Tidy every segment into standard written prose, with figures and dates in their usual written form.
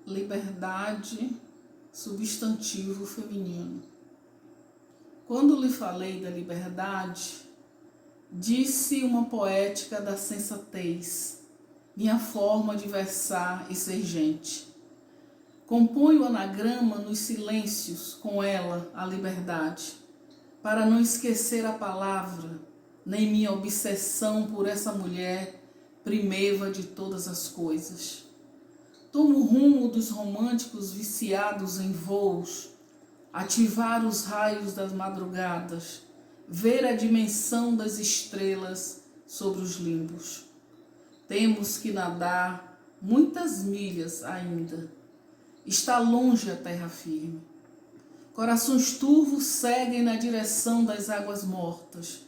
liberdade, substantivo feminino. Quando lhe falei da liberdade, disse uma poética da sensatez, minha forma de versar e ser gente. Componho o anagrama nos silêncios, com ela, a liberdade, para não esquecer a palavra, nem minha obsessão por essa mulher, primeva de todas as coisas. Tomo o rumo dos românticos viciados em voos, ativar os raios das madrugadas, ver a dimensão das estrelas sobre os limbos. Temos que nadar muitas milhas ainda. Está longe a terra firme. Corações turvos seguem na direção das águas mortas.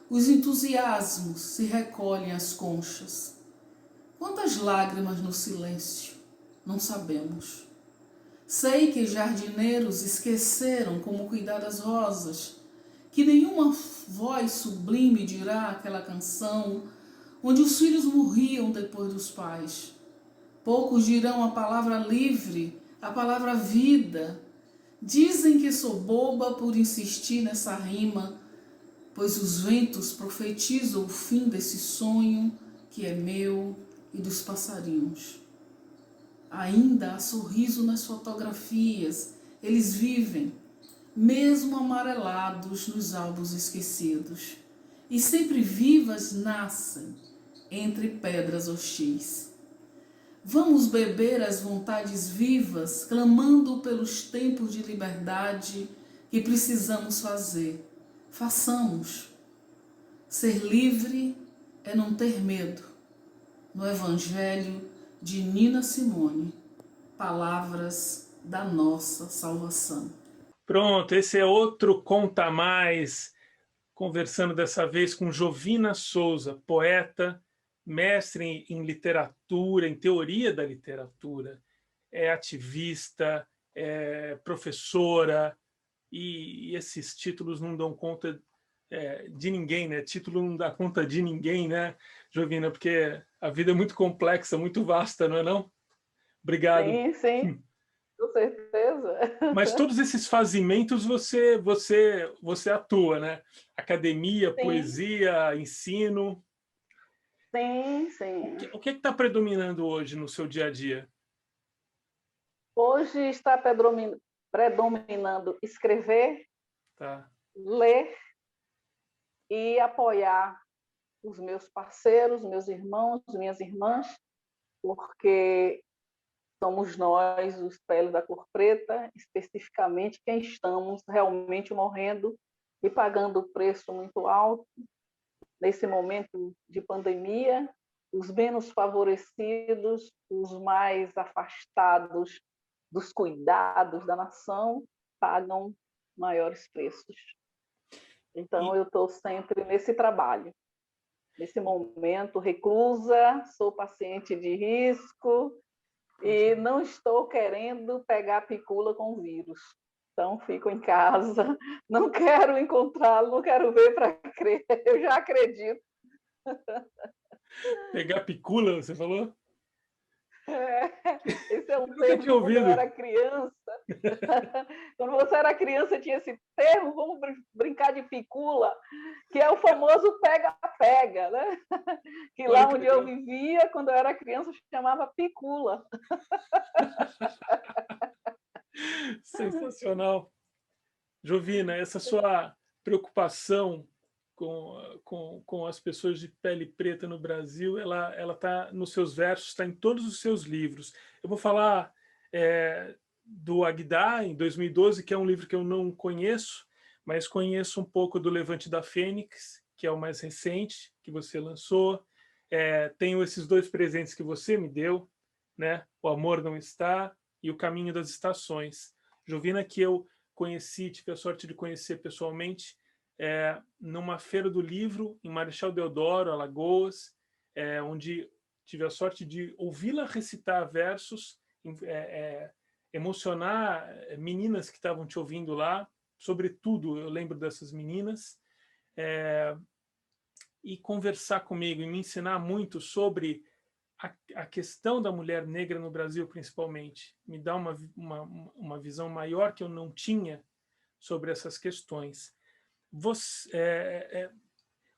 Os entusiasmos se recolhem às conchas. Quantas lágrimas no silêncio? Não sabemos. Sei que jardineiros esqueceram como cuidar das rosas, que nenhuma voz sublime dirá aquela canção onde os filhos morriam depois dos pais. Poucos dirão a palavra livre, a palavra vida. Dizem que sou boba por insistir nessa rima, pois os ventos profetizam o fim desse sonho que é meu e dos passarinhos. Ainda há sorriso nas fotografias, eles vivem, mesmo amarelados nos álbuns esquecidos. E sempre vivas nascem entre pedras hostis. Vamos beber as vontades vivas, clamando pelos tempos de liberdade que precisamos fazer. Façamos. Ser livre é não ter medo. No Evangelho de Nina Simone, palavras da nossa salvação. Pronto, esse é outro Conta Mais, conversando dessa vez com Jovina Souza, poeta, mestre em literatura, em teoria da literatura, é ativista, é professora, e esses títulos não dão conta de ninguém, né? Título não dá conta de ninguém, né, Jovina? Porque a vida é muito complexa, muito vasta, não é não? Obrigado. Sim, sim, com certeza. Mas todos esses fazimentos você atua, né? Academia, Sim. Poesia, ensino. Sim, sim. O que está predominando hoje no seu dia a dia? Hoje está predominando escrever, Tá. ler e apoiar os meus parceiros, meus irmãos, minhas irmãs, porque somos nós, os peles da cor preta, especificamente, quem estamos realmente morrendo e pagando o preço muito alto nesse momento de pandemia. Os menos favorecidos, os mais afastados dos cuidados da nação, pagam maiores preços. Então, eu estou sempre nesse trabalho. Nesse momento, reclusa, sou paciente de risco e não estou querendo pegar picula com vírus. Então, fico em casa, não quero encontrá-lo, não quero ver para crer, eu já acredito. Pegar picula, você falou? Esse é um termo de quando eu era criança. Quando você era criança, tinha esse termo, vamos brincar de picula, que é o famoso pega-pega, né? Que lá onde eu vivia, quando eu era criança, chamava picula. Sensacional. Jovina, essa sua preocupação com as pessoas de pele preta no Brasil, ela está nos seus versos, está em todos os seus livros. Eu vou falar do Agdá, em 2012, que é um livro que eu não conheço, mas conheço um pouco do Levante da Fênix, que é o mais recente, que você lançou. Tenho esses dois presentes que você me deu, né? O Amor Não Está e O Caminho das Estações. Jovina, que eu conheci, tive a sorte de conhecer pessoalmente, numa feira do livro em Marechal Deodoro, Alagoas, onde tive a sorte de ouvi-la recitar versos, emocionar meninas que estavam te ouvindo lá, sobretudo eu lembro dessas meninas, e conversar comigo e me ensinar muito sobre a questão da mulher negra no Brasil, principalmente, me dá uma visão maior que eu não tinha sobre essas questões.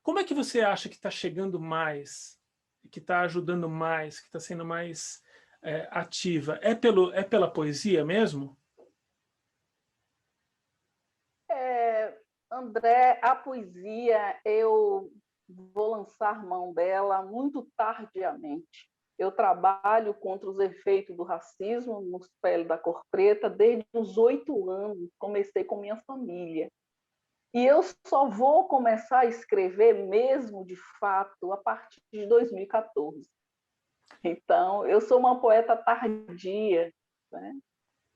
Como é que você acha que está chegando mais, que está ajudando mais, que está sendo mais ativa? É pela poesia mesmo? André, a poesia, eu vou lançar mão dela muito tardiamente. Eu trabalho contra os efeitos do racismo nos pele da cor preta desde os 8 anos. Comecei com minha família. E eu só vou começar a escrever mesmo, de fato, a partir de 2014. Então, eu sou uma poeta tardia, né?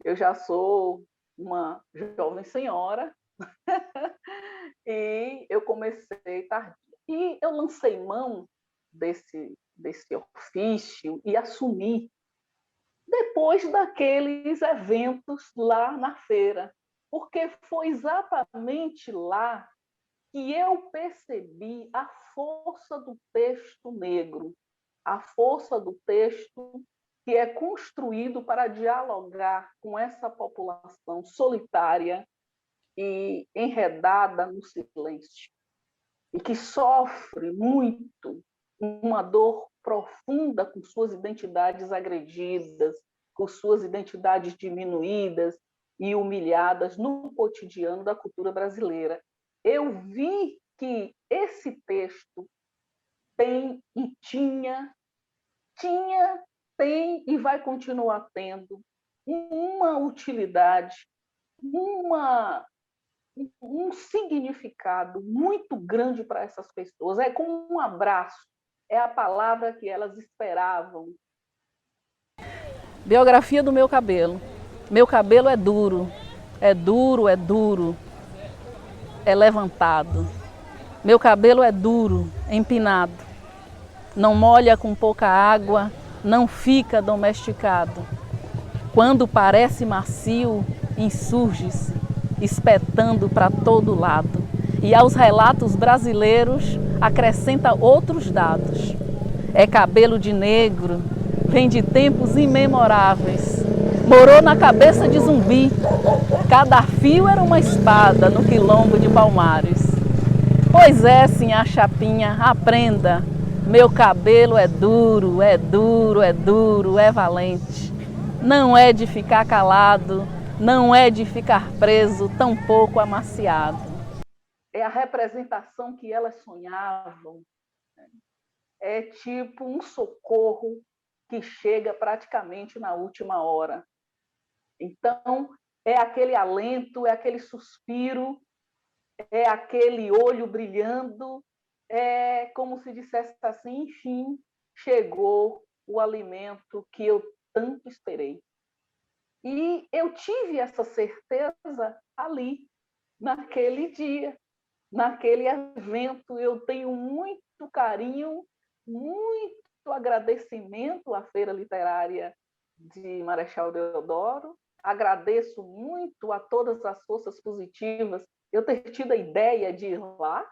Eu já sou uma jovem senhora e eu comecei tardia. E eu lancei mão desse ofício e assumi depois daqueles eventos lá na feira, porque foi exatamente lá que eu percebi a força do texto negro, a força do texto que é construído para dialogar com essa população solitária e enredada no silêncio, e que sofre muito uma dor profunda com suas identidades agredidas, com suas identidades diminuídas e humilhadas no cotidiano da cultura brasileira. Eu vi que esse texto tem e tinha, tem e vai continuar tendo uma utilidade, um significado muito grande para essas pessoas. É como um abraço, é a palavra que elas esperavam. Biografia do meu cabelo. Meu cabelo é duro, é duro, é duro, é levantado. Meu cabelo é duro, empinado. Não molha com pouca água, não fica domesticado. Quando parece macio, insurge-se, espetando para todo lado. E aos relatos brasileiros acrescenta outros dados. É cabelo de negro, vem de tempos imemoráveis. Morou na cabeça de Zumbi. Cada fio era uma espada no quilombo de Palmares. Pois é, sinhá Chapinha, aprenda. Meu cabelo é duro, é duro, é duro, é valente. Não é de ficar calado, não é de ficar preso, tampouco amaciado. É a representação que elas sonhavam. É tipo um socorro que chega praticamente na última hora. Então, é aquele alento, é aquele suspiro, é aquele olho brilhando, é como se dissesse assim, enfim, chegou o alimento que eu tanto esperei. E eu tive essa certeza ali, naquele dia, naquele evento. Eu tenho muito carinho, muito agradecimento à Feira Literária de Marechal Deodoro. Agradeço muito a todas as forças positivas eu ter tido a ideia de ir lá,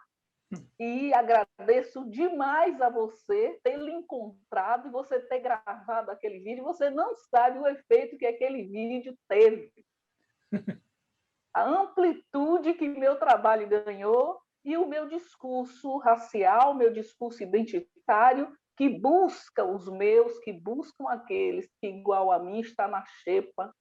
e agradeço demais a você ter lhe encontrado e você ter gravado aquele vídeo. Você não sabe o efeito que aquele vídeo teve. A amplitude que meu trabalho ganhou e o meu discurso racial, meu discurso identitário, que busca os meus, que buscam aqueles que, igual a mim, está na xepa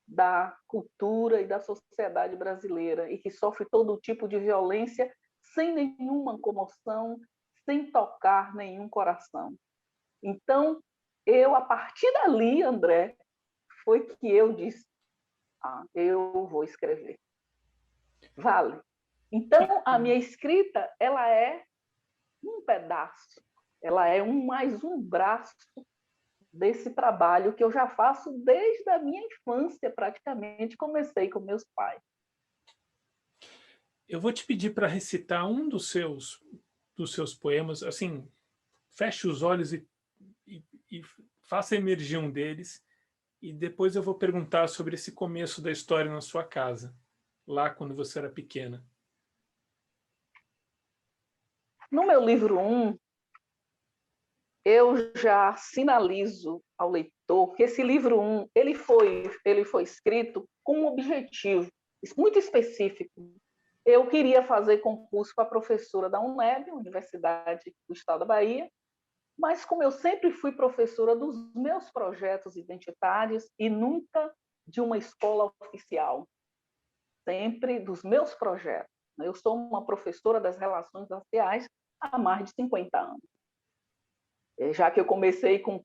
da cultura e da sociedade brasileira e que sofre todo tipo de violência sem nenhuma comoção, sem tocar nenhum coração. Então, a partir dali, André, foi que eu disse, eu vou escrever. Vale. Então, a minha escrita, ela é um pedaço, ela é mais um braço desse trabalho que eu já faço desde a minha infância, praticamente. Comecei com meus pais. Eu vou te pedir para recitar um dos seus poemas, assim, feche os olhos e faça emergir um deles, e depois eu vou perguntar sobre esse começo da história na sua casa, lá quando você era pequena. No meu livro 1, eu já sinalizo ao leitor que esse livro 1, ele foi escrito com um objetivo muito específico. Eu queria fazer concurso para professora da UNEB, Universidade do Estado da Bahia, mas como eu sempre fui professora dos meus projetos identitários e nunca de uma escola oficial, sempre dos meus projetos. Eu sou uma professora das relações raciais há mais de 50 anos. Já que eu comecei com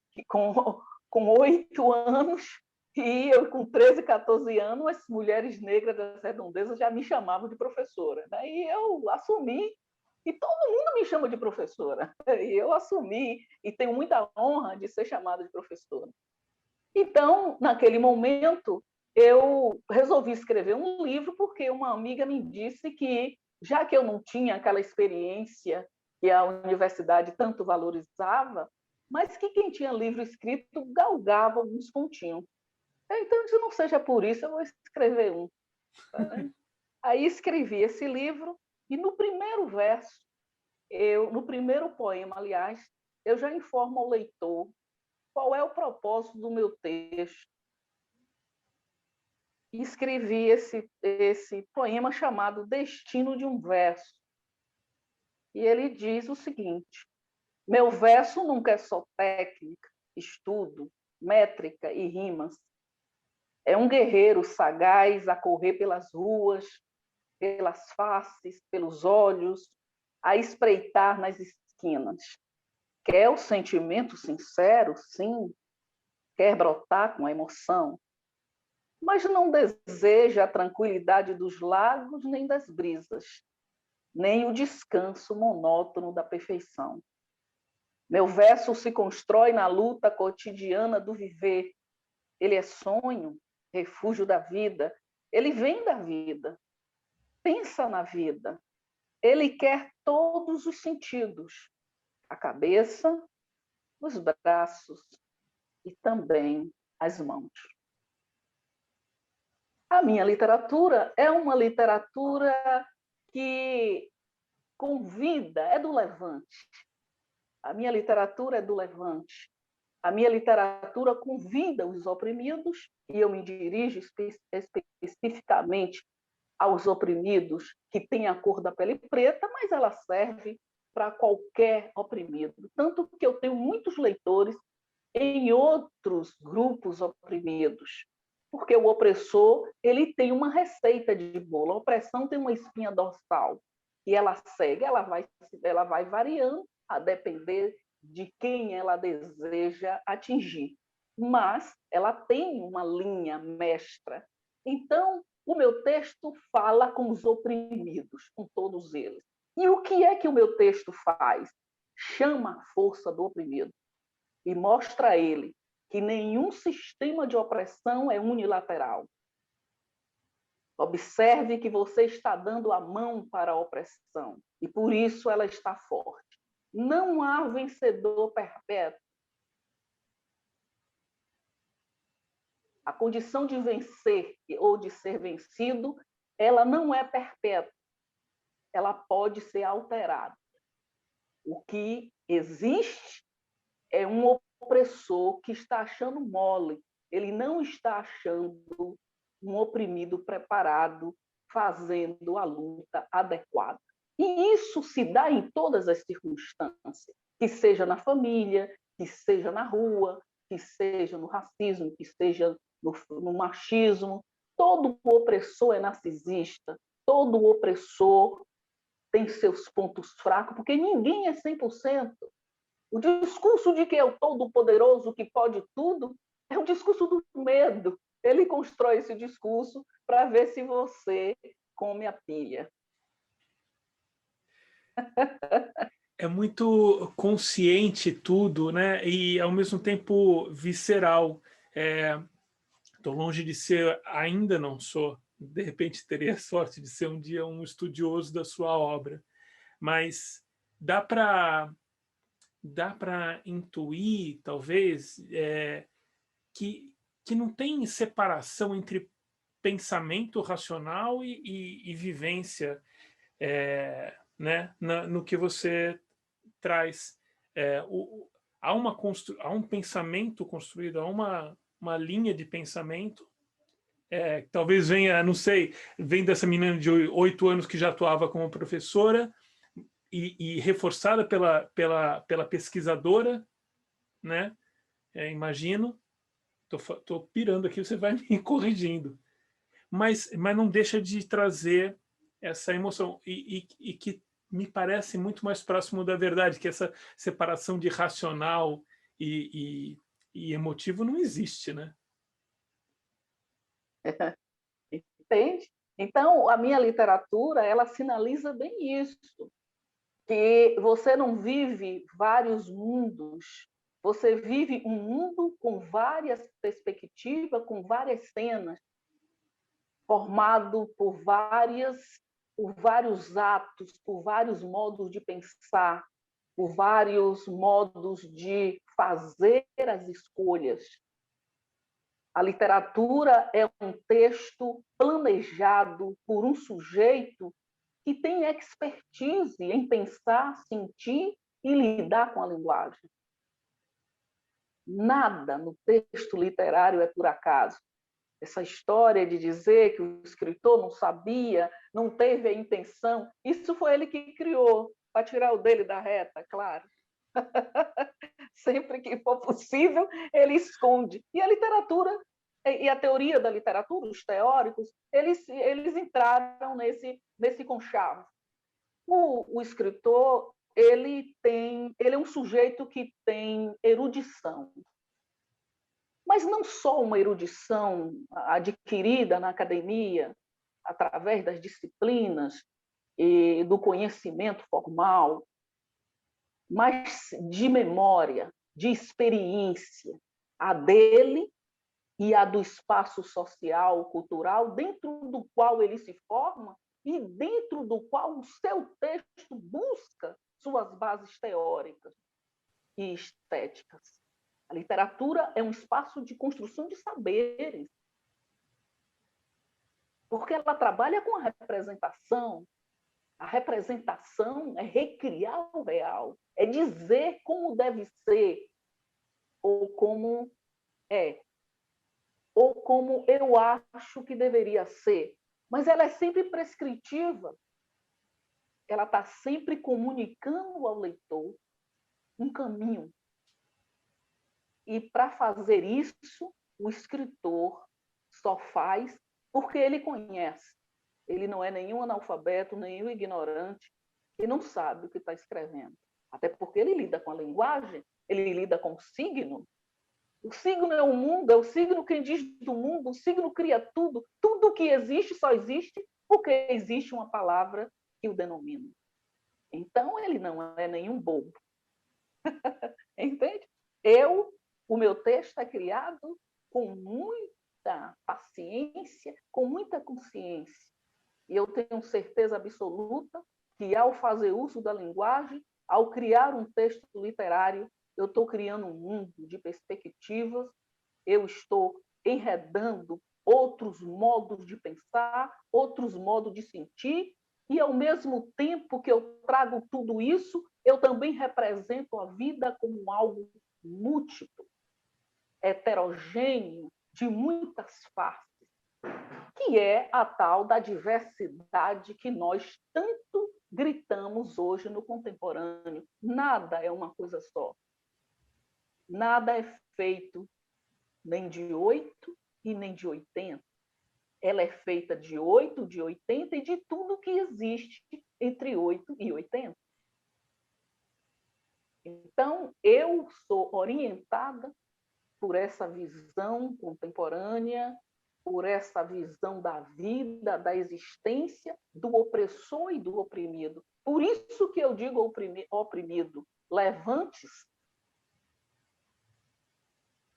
8 anos, e eu com 13, 14 anos, as mulheres negras das redondezas já me chamavam de professora. E eu assumi, e todo mundo me chama de professora. E eu assumi, e tenho muita honra de ser chamada de professora. Então, naquele momento, eu resolvi escrever um livro, porque uma amiga me disse que, já que eu não tinha aquela experiência que a universidade tanto valorizava, mas que quem tinha livro escrito galgava alguns pontinhos. Então, se não seja por isso, eu vou escrever um. Aí escrevi esse livro, e no primeiro verso, no primeiro poema, aliás, eu já informo ao leitor qual é o propósito do meu texto. E escrevi esse poema chamado Destino de um Verso. E ele diz o seguinte: meu verso nunca é só técnica, estudo, métrica e rimas. É um guerreiro sagaz a correr pelas ruas, pelas faces, pelos olhos, a espreitar nas esquinas. Quer o sentimento sincero, sim, quer brotar com a emoção, mas não deseja a tranquilidade dos lagos nem das brisas, nem o descanso monótono da perfeição. Meu verso se constrói na luta cotidiana do viver. Ele é sonho, refúgio da vida. Ele vem da vida, pensa na vida. Ele quer todos os sentidos, a cabeça, os braços e também as mãos. A minha literatura é uma literatura que convida, é do levante. A minha literatura é do levante. A minha literatura convida os oprimidos, e eu me dirijo especificamente aos oprimidos que têm a cor da pele preta, mas ela serve para qualquer oprimido. Tanto que eu tenho muitos leitores em outros grupos oprimidos, porque o opressor ele tem uma receita de bolo. A opressão tem uma espinha dorsal, e ela segue, ela vai variando a depender de quem ela deseja atingir. Mas ela tem uma linha mestra. Então, o meu texto fala com os oprimidos, com todos eles. E o que é que o meu texto faz? Chama a força do oprimido e mostra a ele que nenhum sistema de opressão é unilateral. Observe que você está dando a mão para a opressão, e por isso ela está forte. Não há vencedor perpétuo. A condição de vencer ou de ser vencido, ela não é perpétua. Ela pode ser alterada. O que existe é um opressor que está achando mole. Ele não está achando um oprimido preparado, fazendo a luta adequada. E isso se dá em todas as circunstâncias, que seja na família, que seja na rua, que seja no racismo, que seja no machismo. Todo opressor é narcisista, todo opressor tem seus pontos fracos, porque ninguém é 100%. O discurso de que é o todo-poderoso, que pode tudo, é um discurso do medo. Ele constrói esse discurso para ver se você come a pilha. É muito consciente tudo, né? E ao mesmo tempo visceral. Estou longe de ser, ainda não sou, de repente teria a sorte de ser um dia um estudioso da sua obra, mas dá para intuir, talvez, que não tem separação entre pensamento racional e vivência, né, no que você traz. há um pensamento construído, há uma linha de pensamento. Talvez venha, não sei, vem dessa menina de 8 anos que já atuava como professora e reforçada pela pesquisadora, né? Imagino. Estou pirando aqui, você vai me corrigindo. Mas não deixa de trazer essa emoção e que me parece muito mais próximo da verdade, que essa separação de racional e emotivo não existe, né? Entende? Então, a minha literatura, ela sinaliza bem isso, que você não vive vários mundos, você vive um mundo com várias perspectivas, com várias cenas, formado por vários atos, por vários modos de pensar, por vários modos de fazer as escolhas. A literatura é um texto planejado por um sujeito que tem expertise em pensar, sentir e lidar com a linguagem. Nada no texto literário é por acaso. Essa história de dizer que o escritor não sabia, não teve a intenção, isso foi ele que criou, para tirar o dele da reta, claro. Sempre que for possível, ele esconde. E a literatura, e a teoria da literatura, os teóricos, eles entraram nesse conchavo. O escritor, ele é um sujeito que tem erudição. Mas não só uma erudição adquirida na academia, através das disciplinas e do conhecimento formal, mas de memória, de experiência, a dele e a do espaço social, cultural, dentro do qual ele se forma e dentro do qual o seu texto busca suas bases teóricas e estéticas. A literatura é um espaço de construção de saberes, porque ela trabalha com a representação. A representação é recriar o real, é dizer como deve ser, ou como é, ou como eu acho que deveria ser. Mas ela é sempre prescritiva. Ela está sempre comunicando ao leitor um caminho. E, para fazer isso, o escritor só faz porque ele conhece. Ele não é nenhum analfabeto, nenhum ignorante, e não sabe o que está escrevendo. Até porque ele lida com a linguagem, ele lida com o signo. O signo é o mundo, é o signo quem diz do mundo, o signo cria tudo. Tudo que existe só existe porque existe uma palavra que o denomina. Então, ele não é nenhum bobo. Entende? O meu texto é criado com muita paciência, com muita consciência. E eu tenho certeza absoluta que, ao fazer uso da linguagem, ao criar um texto literário, eu estou criando um mundo de perspectivas, eu estou enredando outros modos de pensar, outros modos de sentir, e, ao mesmo tempo que eu trago tudo isso, eu também represento a vida como algo múltiplo, heterogêneo, de muitas faces, que é a tal da diversidade que nós tanto gritamos hoje no contemporâneo. Nada é uma coisa só. Nada é feito nem de 8 e nem de 80. Ela é feita de 8, de 80 e de tudo que existe entre 8 e 80. Então, eu sou orientada por essa visão contemporânea, por essa visão da vida, da existência, do opressor e do oprimido. Por isso que eu digo ao oprimido, levante-se.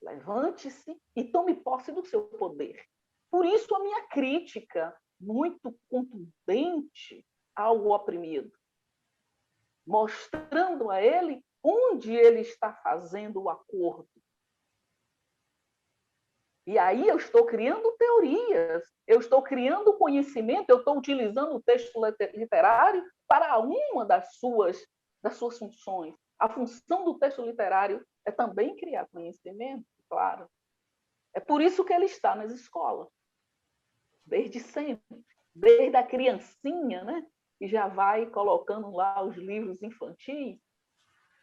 Levante-se e tome posse do seu poder. Por isso a minha crítica muito contundente ao oprimido, mostrando a ele onde ele está fazendo o acordo. E aí eu estou criando teorias, eu estou criando conhecimento, eu estou utilizando o texto literário para uma das suas funções. A função do texto literário é também criar conhecimento, claro. É por isso que ele está nas escolas, desde sempre, desde a criancinha, né? E já vai colocando lá os livros infantis,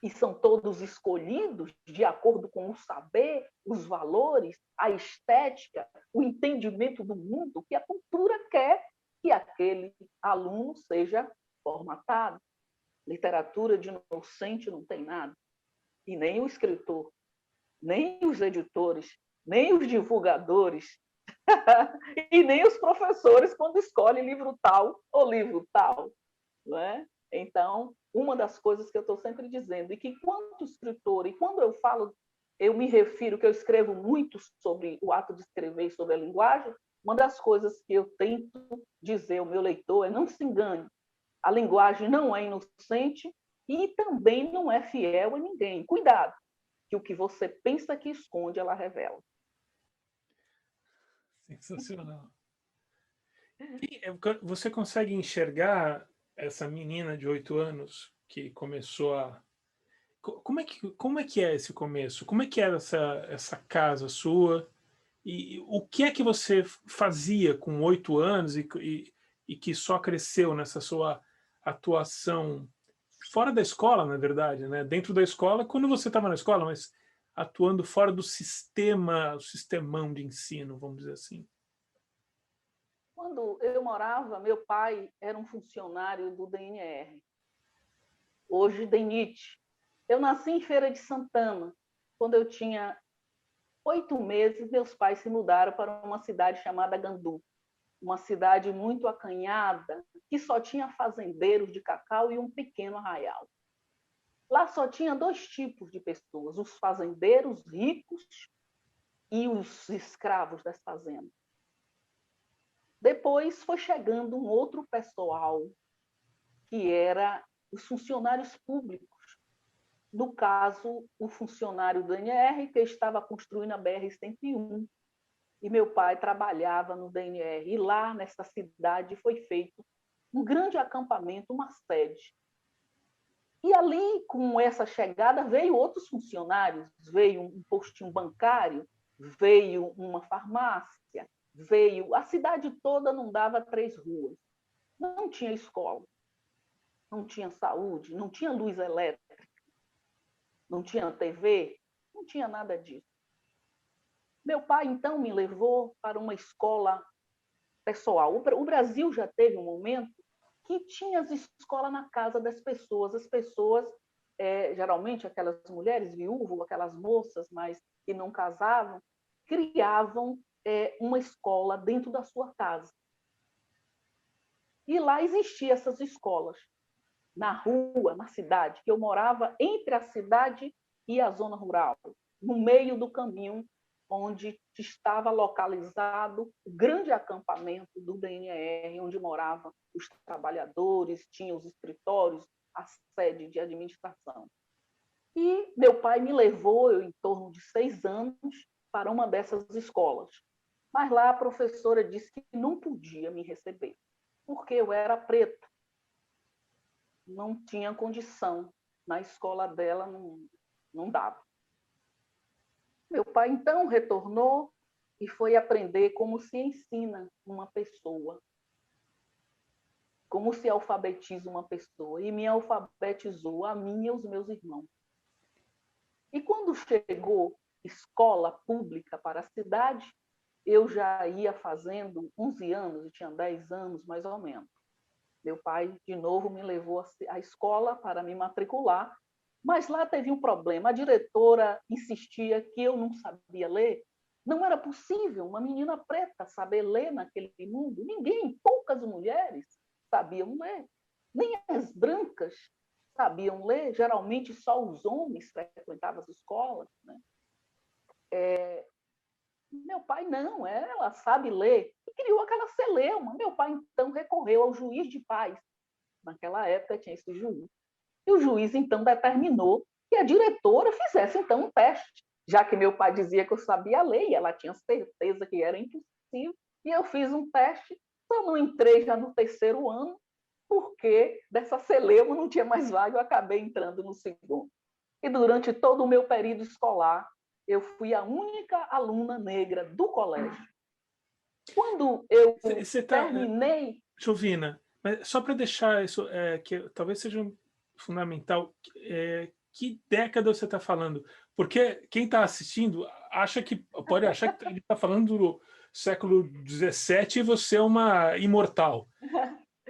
e são todos escolhidos de acordo com o saber, os valores, a estética, o entendimento do mundo que a cultura quer que aquele aluno seja formatado. Literatura de inocente não tem nada. E nem o escritor, nem os editores, nem os divulgadores, e nem os professores quando escolhem livro tal ou livro tal. Não é? Então, uma das coisas que eu estou sempre dizendo, e que quanto escritor, e quando eu falo, eu me refiro que eu escrevo muito sobre o ato de escrever e sobre a linguagem, uma das coisas que eu tento dizer ao meu leitor é: não se engane, a linguagem não é inocente e também não é fiel a ninguém. Cuidado, que o que você pensa que esconde, ela revela. Sensacional. Você consegue enxergar essa menina de 8 anos que começou a... Como é que é esse começo? Como é que era essa casa sua? E o que é que você fazia com 8 anos e que só cresceu nessa sua atuação fora da escola, na verdade, né? Dentro da escola, quando você estava na escola, mas atuando fora do sistema, o sistemão de ensino, vamos dizer assim. Quando eu morava, meu pai era um funcionário do DNR, hoje DENIT. Eu nasci em Feira de Santana. Quando eu tinha 8 meses, meus pais se mudaram para uma cidade chamada Gandu, uma cidade muito acanhada, que só tinha fazendeiros de cacau e um pequeno arraial. Lá só tinha 2 tipos de pessoas: os fazendeiros ricos e os escravos das fazendas. Depois foi chegando um outro pessoal, que era os funcionários públicos. No caso, o funcionário do DNR, que estava construindo a BR-101. E meu pai trabalhava no DNR. E lá, nessa cidade, foi feito um grande acampamento, uma sede. E ali, com essa chegada, veio outros funcionários, veio um postinho bancário, veio uma farmácia, veio... A cidade toda não dava 3 ruas. Não tinha escola, não tinha saúde, não tinha luz elétrica, não tinha TV, não tinha nada disso. Meu pai, então, me levou para uma escola pessoal. O Brasil já teve um momento que tinha as escolas na casa das pessoas. As pessoas, geralmente aquelas mulheres viúvas, aquelas moças, mas que não casavam, criavam uma escola dentro da sua casa. E lá existiam essas escolas, na rua, na cidade, que eu morava entre a cidade e a zona rural, no meio do caminho onde estava localizado o grande acampamento do DNR, onde moravam os trabalhadores, tinha os escritórios, a sede de administração. E meu pai me levou, eu em torno de 6 anos, para uma dessas escolas. Mas lá a professora disse que não podia me receber, porque eu era preta. Não tinha condição. Na escola dela não dava. Meu pai, então, retornou e foi aprender como se ensina uma pessoa, como se alfabetiza uma pessoa, e me alfabetizou, a mim e aos meus irmãos. E quando chegou escola pública para a cidade, eu já ia fazendo 11 anos, eu tinha 10 anos mais ou menos. Meu pai, de novo, me levou à escola para me matricular, mas lá teve um problema. A diretora insistia que eu não sabia ler. Não era possível uma menina preta saber ler naquele mundo. Ninguém, poucas mulheres sabiam ler. Nem as brancas sabiam ler. Geralmente só os homens frequentavam as escolas, né? Meu pai não, ela sabe ler. E criou aquela celeuma. Meu pai, então, recorreu ao juiz de paz. Naquela época tinha esse juiz. E o juiz, então, determinou que a diretora fizesse, então, um teste, já que meu pai dizia que eu sabia ler, e ela tinha certeza que era impossível, e eu fiz um teste, só não entrei já no 3º ano, porque dessa celeuma não tinha mais vaga, eu acabei entrando no 2º. E durante todo o meu período escolar, eu fui a única aluna negra do colégio. Quando eu Você está, terminei... Jovina, mas só para deixar isso, que talvez seja fundamental, que década você está falando? Porque quem está assistindo pode achar que ele está falando do século XVII e você é uma imortal.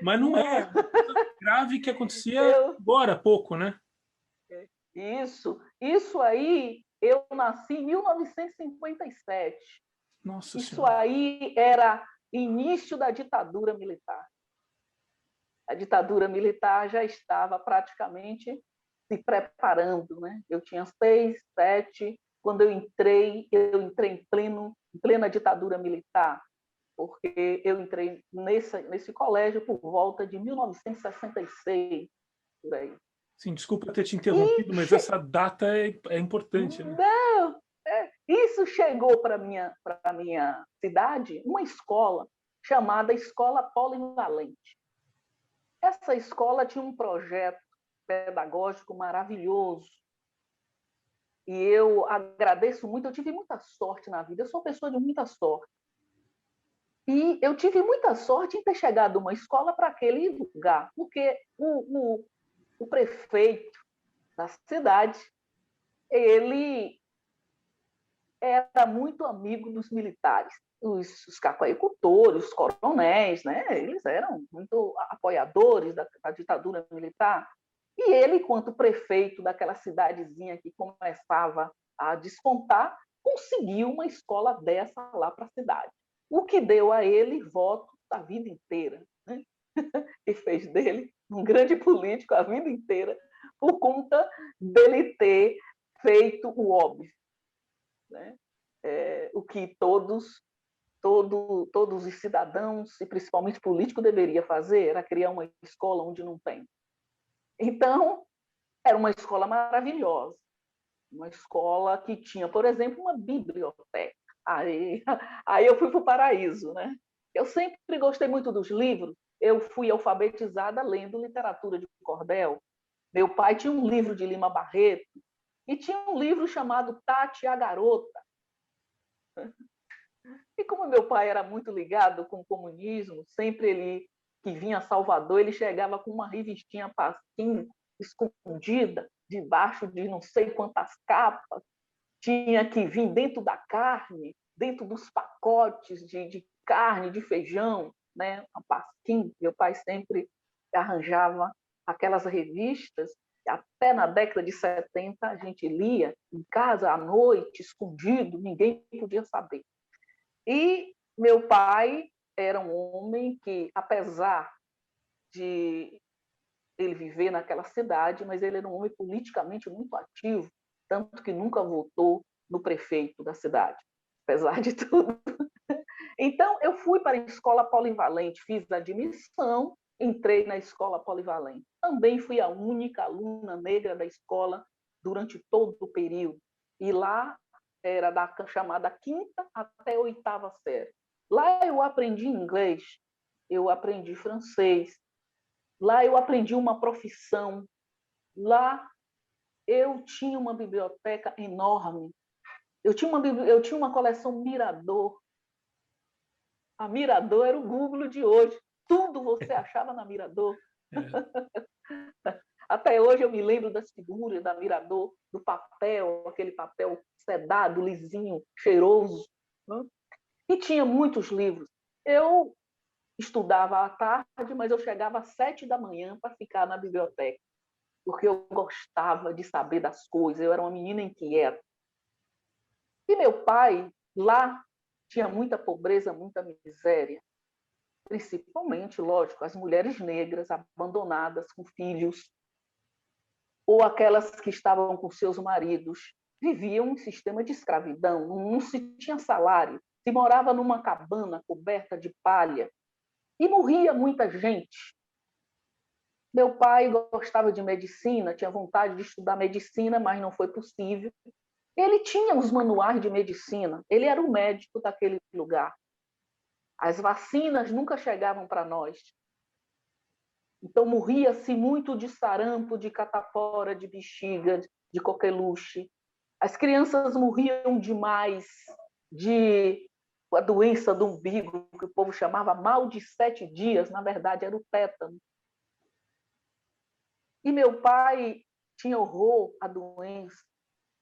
Mas não é, Não, uma coisa grave que acontecia eu... agora há pouco, né? Isso aí, eu nasci em 1957. Nossa Isso Senhora. aí era início da ditadura militar. A ditadura militar já estava praticamente se preparando, né? Eu tinha 6, 7, quando eu entrei em plena ditadura militar, porque eu entrei nesse colégio por volta de 1966, por aí. Sim, desculpa ter te interrompido, mas essa data é importante, né? Não, isso chegou para a minha cidade uma escola chamada Escola Polivalente. Essa escola tinha um projeto pedagógico maravilhoso. E eu agradeço muito, eu tive muita sorte na vida, eu sou uma pessoa de muita sorte. E eu tive muita sorte em ter chegado uma escola para aquele lugar, porque o prefeito da cidade, ele era muito amigo dos militares, os cacaicultores, os coronéis, né? Eles eram muito apoiadores da ditadura militar. E ele, enquanto prefeito daquela cidadezinha que começava a despontar, conseguiu uma escola dessa lá para a cidade. O que deu a ele voto a vida inteira, né? E fez dele um grande político a vida inteira por conta dele ter feito o óbvio, né? O que todos os cidadãos, e principalmente políticos, deveriam fazer, era criar uma escola onde não tem. Então, era uma escola maravilhosa, uma escola que tinha, por exemplo, uma biblioteca. Aí eu fui para o paraíso, né? Eu sempre gostei muito dos livros, eu fui alfabetizada lendo literatura de cordel. Meu pai tinha um livro de Lima Barreto e tinha um livro chamado Tati a Garota. E como meu pai era muito ligado com o comunismo, sempre ele que vinha a Salvador, ele chegava com uma revistinha Pasquim escondida debaixo de não sei quantas capas, tinha que vir dentro da carne, dentro dos pacotes de carne, de feijão, né? A Pasquim, meu pai sempre arranjava aquelas revistas, até na década de 70 a gente lia em casa à noite, escondido, ninguém podia saber. E meu pai era um homem que, apesar de ele viver naquela cidade, mas ele era um homem politicamente muito ativo, tanto que nunca votou no prefeito da cidade, apesar de tudo. Então, eu fui para a escola polivalente, fiz a admissão, entrei na escola polivalente. Também fui a única aluna negra da escola durante todo o período. E lá era da chamada 5ª até 8ª série. Lá eu aprendi inglês, eu aprendi francês, lá eu aprendi uma profissão, lá eu tinha uma biblioteca enorme, eu tinha uma coleção Mirador. A Mirador era o Google de hoje, tudo você achava na Mirador. Até hoje eu me lembro das figuras da Mirador, do papel, aquele papel sedado, lisinho, cheiroso, né? E tinha muitos livros. Eu estudava à tarde, mas eu chegava às 7 da manhã para ficar na biblioteca, porque eu gostava de saber das coisas, eu era uma menina inquieta. E meu pai, lá, tinha muita pobreza, muita miséria, principalmente, lógico, as mulheres negras abandonadas com filhos, ou aquelas que estavam com seus maridos, viviam em sistema de escravidão, não se tinha salário, se morava numa cabana coberta de palha, e morria muita gente. Meu pai gostava de medicina, tinha vontade de estudar medicina, mas não foi possível. Ele tinha os manuais de medicina, ele era o médico daquele lugar. As vacinas nunca chegavam para nós. Então, morria-se muito de sarampo, de catapora, de bexiga, de coqueluche. As crianças morriam demais de a doença do umbigo, que o povo chamava mal de 7 dias, na verdade era o tétano. E meu pai tinha horror à doença,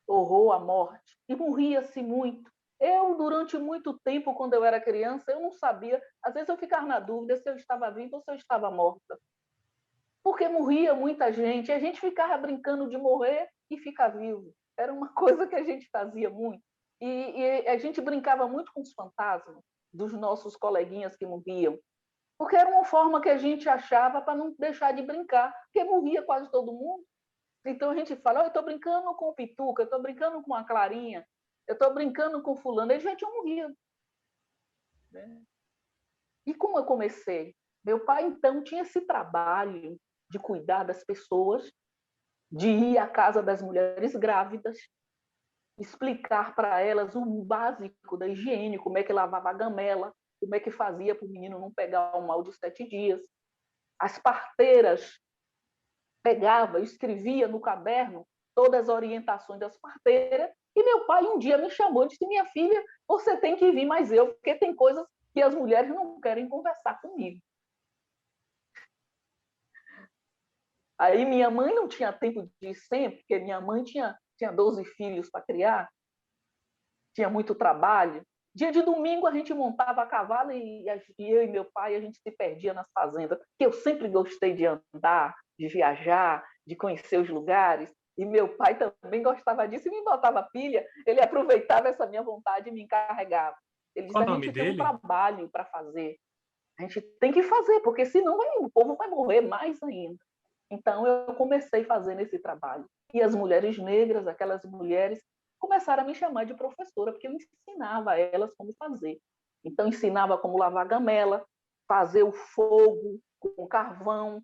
horror à morte, e morria-se muito. Eu, durante muito tempo, quando eu era criança, eu não sabia, às vezes eu ficava na dúvida se eu estava viva ou se eu estava morta. Porque morria muita gente, e a gente ficava brincando de morrer e ficar vivo. Era uma coisa que a gente fazia muito. E a gente brincava muito com os fantasmas dos nossos coleguinhas que morriam, porque era uma forma que a gente achava para não deixar de brincar, porque morria quase todo mundo. Então a gente fala, oh, eu estou brincando com o Pituca, eu estou brincando com a Clarinha, eu estou brincando com o fulano, e a gente morria. Né? E como eu comecei? Meu pai, então, tinha esse trabalho de cuidar das pessoas, de ir à casa das mulheres grávidas, explicar para elas o básico da higiene, como é que lavava a gamela, como é que fazia para o menino não pegar o mal de 7 dias. As parteiras pegava, escrevia no caderno todas as orientações das parteiras, e meu pai um dia me chamou e disse, minha filha, você tem que vir mais eu, porque tem coisas que as mulheres não querem conversar comigo. Aí minha mãe não tinha tempo de ir sempre, porque minha mãe tinha 12 filhos para criar, tinha muito trabalho. Dia de domingo a gente montava a cavalo e eu e meu pai a gente se perdia nas fazendas, porque eu sempre gostei de andar, de viajar, de conhecer os lugares, e meu pai também gostava disso e me botava pilha, ele aproveitava essa minha vontade e me encarregava. Ele disse, Qual o a nome gente tem um dele? trabalho para fazer, a gente tem que fazer, porque senão o povo vai morrer mais ainda. Então, eu comecei fazendo esse trabalho. E as mulheres negras, aquelas mulheres, começaram a me chamar de professora, porque eu ensinava a elas como fazer. Então, ensinava como lavar gamela, fazer o fogo com carvão,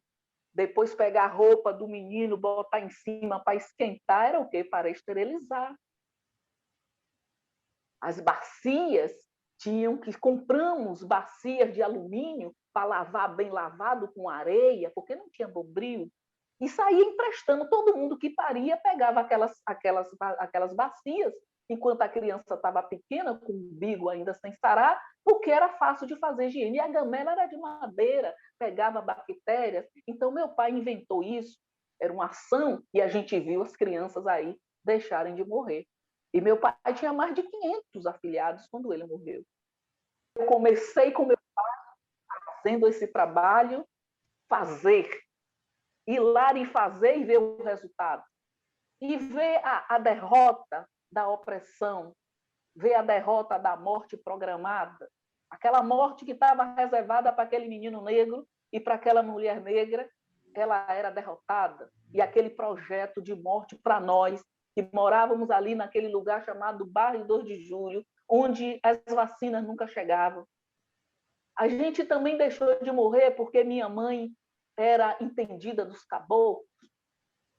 depois pegar a roupa do menino, botar em cima para esquentar, era o quê? Para esterilizar. As bacias tinham que compramos bacias de alumínio para lavar bem lavado com areia, porque não tinha bombril, e saía emprestando. Todo mundo que paria pegava aquelas bacias, enquanto a criança estava pequena, com o umbigo ainda sem sarar, porque era fácil de fazer higiene. E a gamela era de madeira, pegava bactérias. Então, meu pai inventou isso, era uma ação, e a gente viu as crianças aí deixarem de morrer. E meu pai tinha mais de 500 afiliados quando ele morreu. Eu comecei com meu pai fazendo esse trabalho, fazer, ir lá e fazer e ver o resultado. E ver a derrota da opressão, ver a derrota da morte programada, aquela morte que estava reservada para aquele menino negro e para aquela mulher negra, ela era derrotada. E aquele projeto de morte para nós, que morávamos ali naquele lugar chamado Bairro 2 de Julho, onde as vacinas nunca chegavam. A gente também deixou de morrer porque minha mãe era entendida dos caboclos,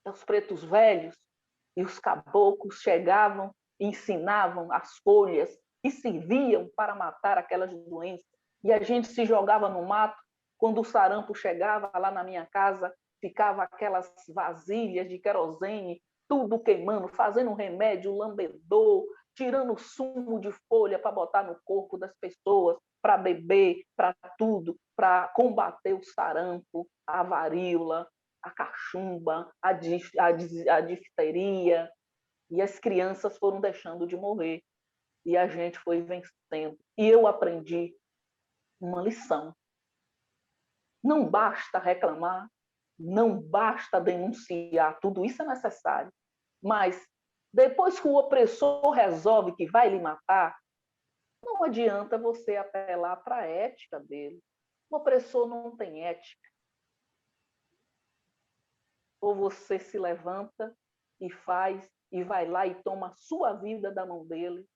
dos pretos velhos, e os caboclos chegavam, ensinavam as folhas e serviam para matar aquelas doenças. E a gente se jogava no mato. Quando o sarampo chegava lá na minha casa, ficava aquelas vasilhas de querosene, tudo queimando, fazendo remédio, lambedor, tirando sumo de folha para botar no corpo das pessoas, para beber, para tudo, para combater o sarampo, a varíola, a cachumba, a difteria, e as crianças foram deixando de morrer, e a gente foi vencendo. E eu aprendi uma lição. Não basta reclamar, não basta denunciar, tudo isso é necessário, mas depois que o opressor resolve que vai lhe matar, não adianta você apelar para a ética dele. O opressor não tem ética. Ou você se levanta e faz, e vai lá e toma a sua vida da mão dele,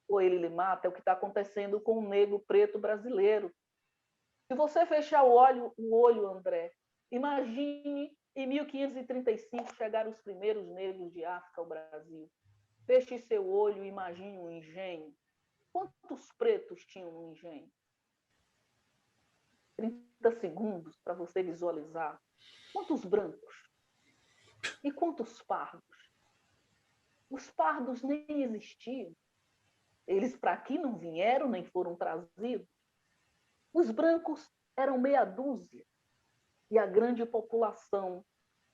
ou ele lhe mata. É o que está acontecendo com o negro preto brasileiro. Se você fechar o olho, André, imagine em 1535 chegaram os primeiros negros de África ao Brasil. Feche seu olho e imagine um engenho. Quantos pretos tinham no engenho? 30 segundos para você visualizar quantos brancos e quantos pardos. Os pardos nem existiam. Eles para aqui não vieram, nem foram trazidos. Os brancos eram meia dúzia. E a grande população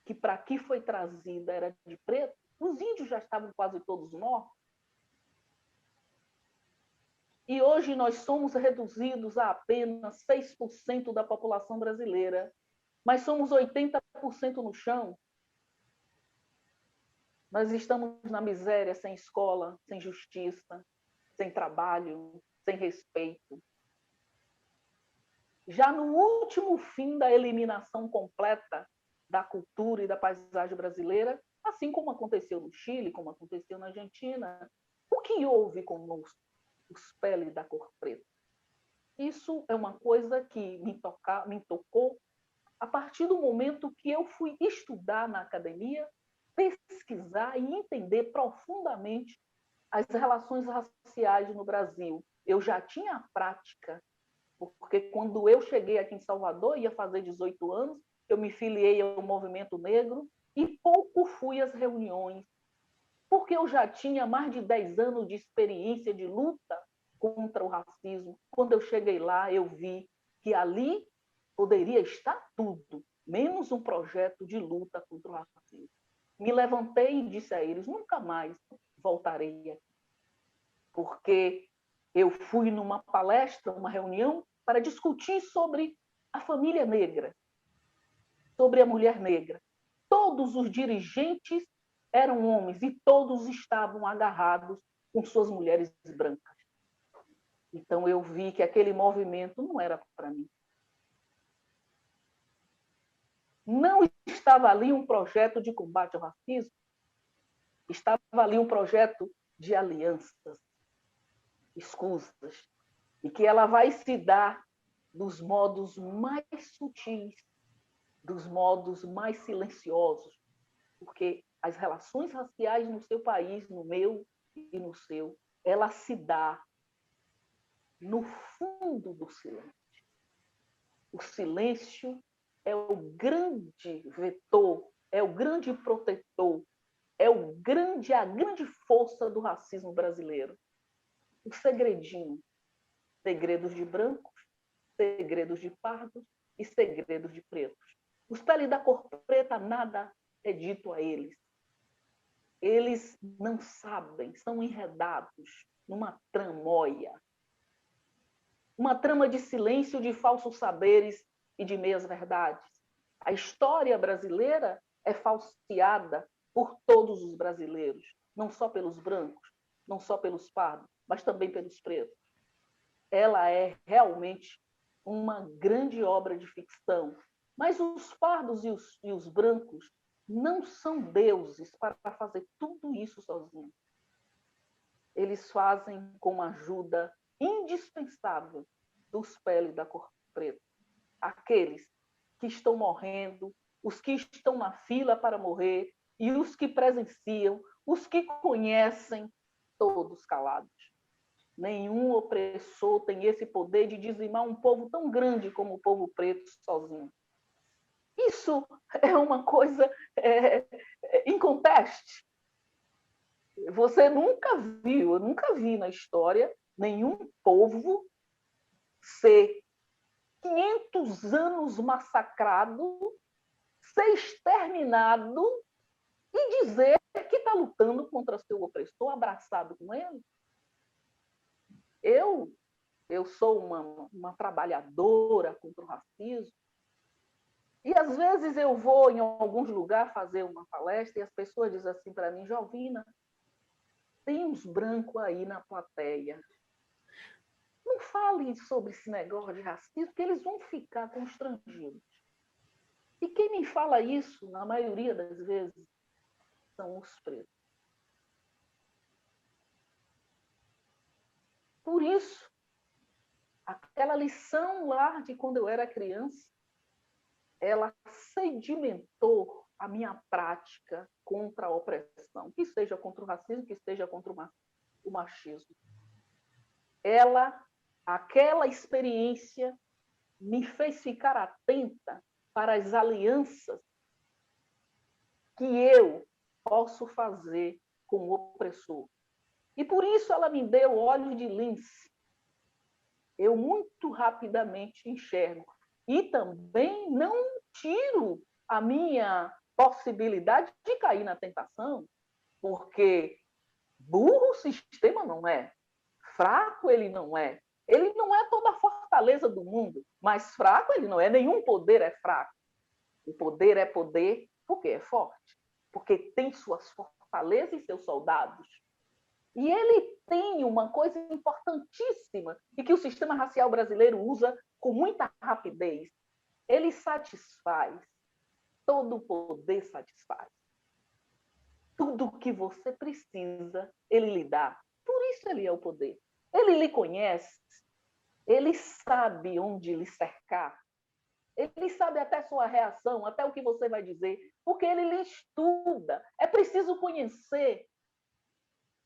que para aqui foi trazida era de preto. Os índios já estavam quase todos mortos. E hoje nós somos reduzidos a apenas 6% da população brasileira, mas somos 80% no chão. Nós estamos na miséria, sem escola, sem justiça, sem trabalho, sem respeito. Já no último fim da eliminação completa da cultura e da paisagem brasileira, assim como aconteceu no Chile, como aconteceu na Argentina, o que houve conosco, os peles da cor preta? Isso é uma coisa que me tocou a partir do momento que eu fui estudar na academia, pesquisar e entender profundamente as relações raciais no Brasil. Eu já tinha a prática, porque quando eu cheguei aqui em Salvador, ia fazer 18 anos, eu me filiei ao movimento negro e pouco fui às reuniões, porque eu já tinha mais de 10 anos de experiência de luta contra o racismo. Quando eu cheguei lá, eu vi que ali poderia estar tudo, menos um projeto de luta contra o racismo. Me levantei e disse a eles, nunca mais voltarei aqui, porque eu fui numa palestra, uma reunião, para discutir sobre a família negra, sobre a mulher negra. Todos os dirigentes eram homens e todos estavam agarrados com suas mulheres brancas. Então eu vi que aquele movimento não era para mim. Não estava ali um projeto de combate ao racismo, estava ali um projeto de alianças, escusas, e que ela vai se dar dos modos mais sutis, dos modos mais silenciosos, porque as relações raciais no seu país, no meu e no seu, ela se dá no fundo do silêncio. O silêncio é o grande vetor, é o grande protetor, é a grande força do racismo brasileiro. O segredinho, segredos de brancos, segredos de pardos e segredos de pretos. Os peles da cor preta, nada é dito a eles. Eles não sabem, são enredados numa tramóia. Uma trama de silêncio, de falsos saberes e de meias verdades. A história brasileira é falseada por todos os brasileiros, não só pelos brancos, não só pelos pardos, mas também pelos pretos. Ela é realmente uma grande obra de ficção. Mas os pardos e os brancos não são deuses para fazer tudo isso sozinhos. Eles fazem com a ajuda indispensável dos peles da cor preta. Aqueles que estão morrendo, os que estão na fila para morrer e os que presenciam, os que conhecem, todos calados. Nenhum opressor tem esse poder de dizimar um povo tão grande como o povo preto sozinho. Isso é uma coisa inconteste. Você nunca viu, eu nunca vi na história nenhum povo ser 500 anos massacrado, ser exterminado e dizer que está lutando contra seu opressor, abraçado com ele. Eu sou uma trabalhadora contra o racismo, e às vezes eu vou em alguns lugares fazer uma palestra e as pessoas dizem assim para mim, Jovina, tem uns brancos aí na plateia. Não fale sobre esse negócio de racismo, porque eles vão ficar constrangidos. E quem me fala isso, na maioria das vezes, são os pretos. Por isso, aquela lição lá de quando eu era criança, ela sedimentou a minha prática contra a opressão, que seja contra o racismo, que seja contra o machismo. Aquela experiência me fez ficar atenta para as alianças que eu posso fazer com o opressor. E por isso ela me deu olhos de lince. Eu muito rapidamente enxergo. E também não tiro a minha possibilidade de cair na tentação, porque burro o sistema não é, fraco ele não é. Ele não é toda a fortaleza do mundo, mas fraco ele não é. Nenhum poder é fraco. O poder é poder porque é forte, porque tem suas fortalezas e seus soldados. E ele tem uma coisa importantíssima e que o sistema racial brasileiro usa com muita rapidez. Ele satisfaz. Todo o poder satisfaz. Tudo o que você precisa, ele lhe dá. Por isso ele é o poder. Ele lhe conhece. Ele sabe onde lhe cercar. Ele sabe até sua reação, até o que você vai dizer, porque ele lhe estuda. É preciso conhecer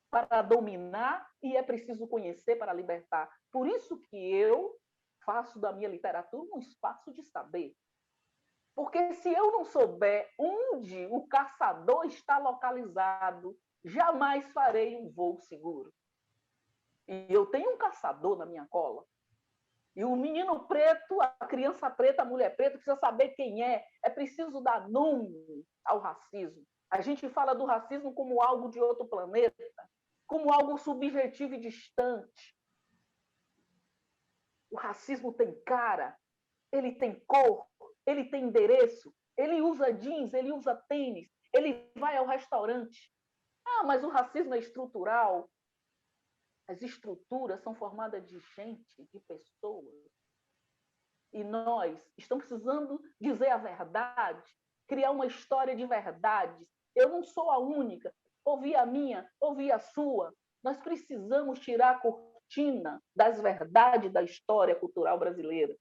para dominar e é preciso conhecer para libertar. Por isso que eu faço da minha literatura um espaço de saber. Porque se eu não souber onde o caçador está localizado, jamais farei um voo seguro. E eu tenho um caçador na minha cola. E o menino preto, a criança preta, a mulher preta, precisa saber quem é. É preciso dar nome ao racismo. A gente fala do racismo como algo de outro planeta, como algo subjetivo e distante. O racismo tem cara, ele tem cor, ele tem endereço, ele usa jeans, ele usa tênis, ele vai ao restaurante. Ah, mas o racismo é estrutural. As estruturas são formadas de gente, de pessoas. E nós estamos precisando dizer a verdade, criar uma história de verdades. Eu não sou a única. Ouvi a minha, ouvi a sua. Nós precisamos tirar a cortina das verdades da história cultural brasileira.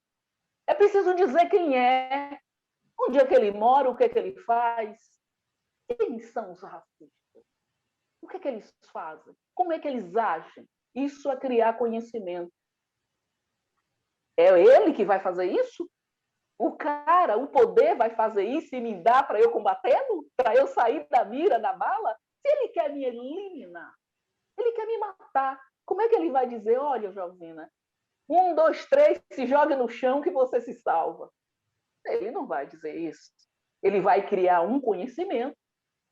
É preciso dizer quem é, onde é que ele mora, o que é que ele faz. Quem são os racistas? O que é que eles fazem? Como é que eles agem? Isso é criar conhecimento. É ele que vai fazer isso? O cara, o poder vai fazer isso e me dá para eu combatê-lo? Para eu sair da mira, da bala? Se ele quer me eliminar, ele quer me matar. Como é que ele vai dizer, olha, Jovina, 1, 2, 3, se jogue no chão que você se salva? Ele não vai dizer isso. Ele vai criar um conhecimento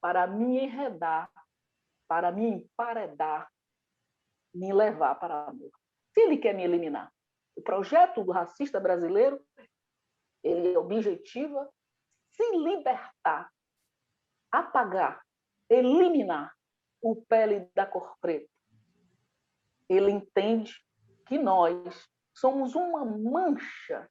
para me enredar, para me emparedar, me levar para a morte. Se ele quer me eliminar. O projeto do racista brasileiro, ele objetiva se libertar, apagar, eliminar o pele da cor preta. Ele entende que nós somos uma mancha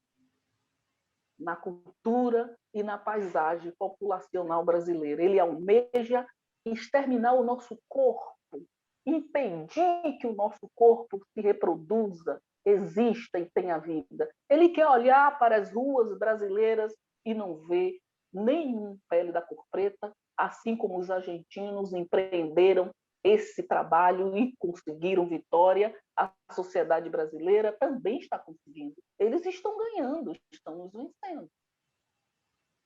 na cultura e na paisagem populacional brasileira. Ele almeja exterminar o nosso corpo, impedir que o nosso corpo se reproduza, exista e tenha vida. Ele quer olhar para as ruas brasileiras e não ver nenhum pele da cor preta, assim como os argentinos empreenderam esse trabalho e conseguiram vitória. A sociedade brasileira também está conseguindo. Eles estão ganhando, estão nos vencendo.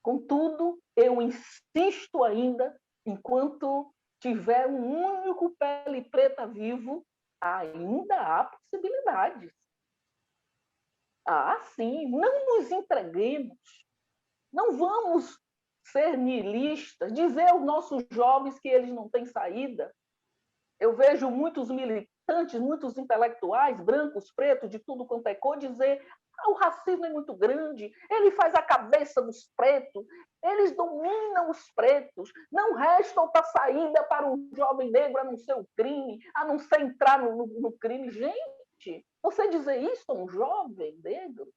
Contudo, eu insisto ainda, enquanto tiver um único pele preta vivo, ainda há possibilidades. Ah, sim, não nos entreguemos. Não vamos ser nihilistas, dizer aos nossos jovens que eles não têm saída. Eu vejo muitos militantes, muitos intelectuais, brancos, pretos, de tudo quanto é cor, dizer o racismo é muito grande, ele faz a cabeça dos pretos, eles dominam os pretos, não resta outra saída para um jovem negro a não ser o crime, a não ser entrar no crime. Gente, você dizer isso a um jovem negro,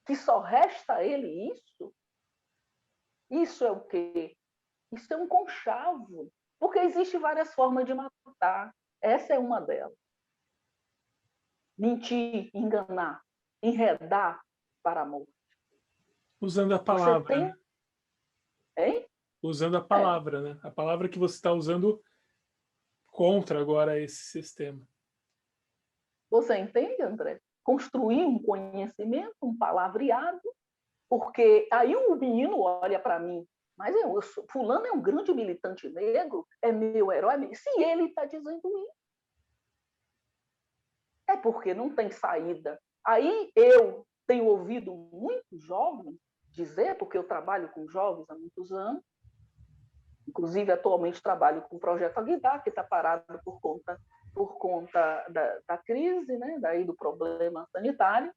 que só resta a ele isso? Isso é o quê? Isso é um conchavo. Porque existem várias formas de matar. Essa é uma delas. Mentir, enganar, enredar para a morte. Usando a palavra. Tem... Né? Hein? Usando a palavra, né? A palavra que você está usando contra agora esse sistema. Você entende, André? construir um conhecimento, um palavreado, porque aí o menino olha para mim, mas fulano é um grande militante negro, é meu herói. Se ele está dizendo isso, é porque não tem saída. Aí eu tenho ouvido muitos jovens dizer, porque eu trabalho com jovens há muitos anos, inclusive atualmente trabalho com o Projeto Aguidar, que está parado por conta da crise, né, daí do problema sanitário,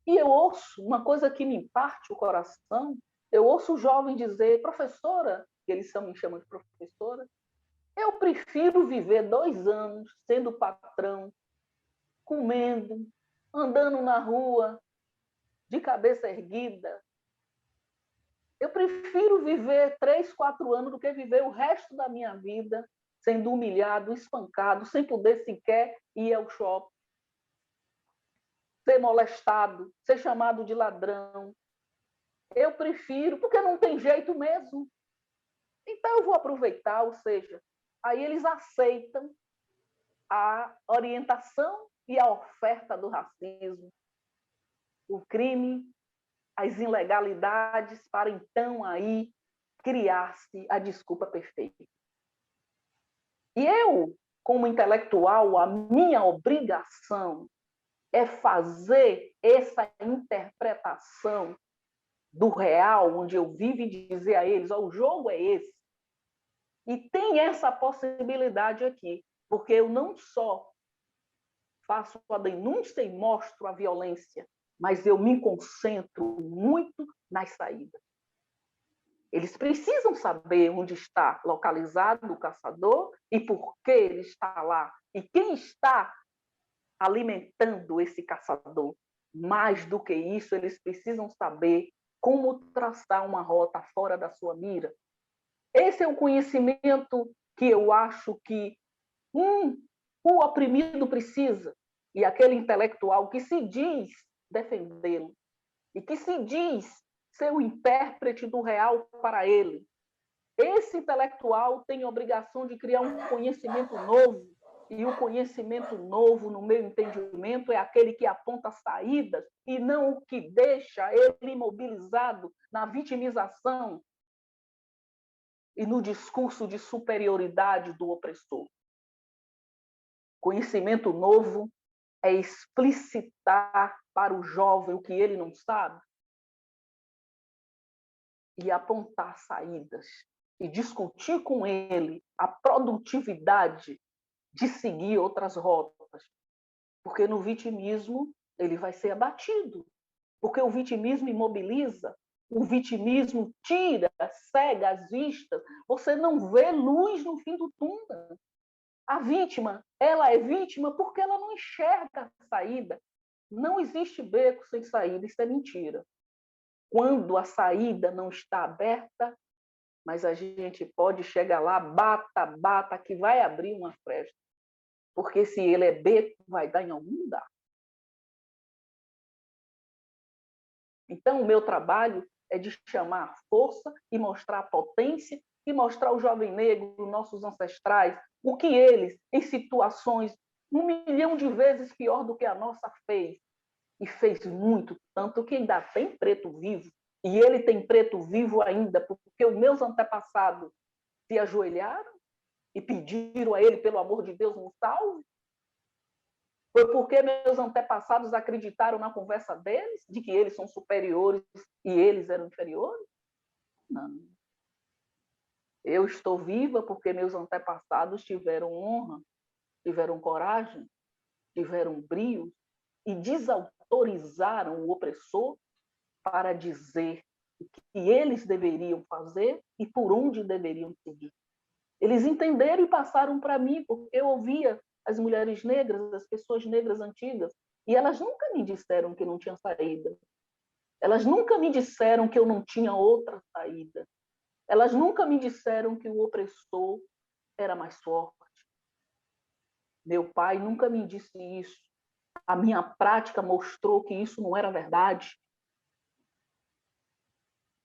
e eu ouço uma coisa que me parte o coração, eu ouço o jovem dizer, professora, que eles me chamam de professora, eu prefiro viver 2 anos sendo patrão, comendo, andando na rua, de cabeça erguida. Eu prefiro viver 3, 4 anos do que viver o resto da minha vida sendo humilhado, espancado, sem poder sequer ir ao shopping, ser molestado, ser chamado de ladrão. Eu prefiro, porque não tem jeito mesmo. Então eu vou aproveitar, ou seja, aí eles aceitam a orientação e a oferta do racismo, o crime, as ilegalidades, para então aí criar-se a desculpa perfeita. E eu, como intelectual, a minha obrigação é fazer essa interpretação do real, onde eu vivo, e dizer a eles, o jogo é esse. E tem essa possibilidade aqui, porque eu não só faço a denúncia e mostro a violência, mas eu me concentro muito nas saídas. Eles precisam saber onde está localizado o caçador e por que ele está lá. E quem está alimentando esse caçador. Mais do que isso, eles precisam saber como traçar uma rota fora da sua mira. Esse é o conhecimento que eu acho que o oprimido precisa. E aquele intelectual que se diz defendê-lo e que se diz ser o intérprete do real para ele. Esse intelectual tem a obrigação de criar um conhecimento novo, e o conhecimento novo, no meu entendimento, é aquele que aponta saídas e não o que deixa ele imobilizado na vitimização e no discurso de superioridade do opressor. Conhecimento novo é explicitar para o jovem o que ele não sabe e apontar saídas e discutir com ele a produtividade de seguir outras rotas. Porque no vitimismo ele vai ser abatido. Porque o vitimismo imobiliza, o vitimismo tira, cega as vistas. Você não vê luz no fim do túnel. A vítima, ela é vítima porque ela não enxerga a saída. Não existe beco sem saída, isso é mentira. Quando a saída não está aberta, mas a gente pode chegar lá, bata, que vai abrir uma fresta. Porque se ele é beco, vai dar em algum lugar. Então, o meu trabalho é de chamar a força e mostrar a potência e mostrar ao jovem negro, nossos ancestrais, o que eles, em situações 1 milhão de vezes pior do que a nossa, fez. E fez muito, tanto que ainda tem preto vivo. E ele tem preto vivo ainda, porque os meus antepassados se ajoelharam e pediram a ele, pelo amor de Deus, um salve? Foi porque meus antepassados acreditaram na conversa deles, de que eles são superiores e eles eram inferiores? Não. Eu estou viva porque meus antepassados tiveram honra, tiveram coragem, tiveram brio e desautorizaram o opressor para dizer o que eles deveriam fazer e por onde deveriam seguir. Eles entenderam e passaram para mim, porque eu ouvia as mulheres negras, as pessoas negras antigas, e elas nunca me disseram que não tinha saída. Elas nunca me disseram que eu não tinha outra saída. Elas nunca me disseram que o opressor era mais forte. Meu pai nunca me disse isso. A minha prática mostrou que isso não era verdade.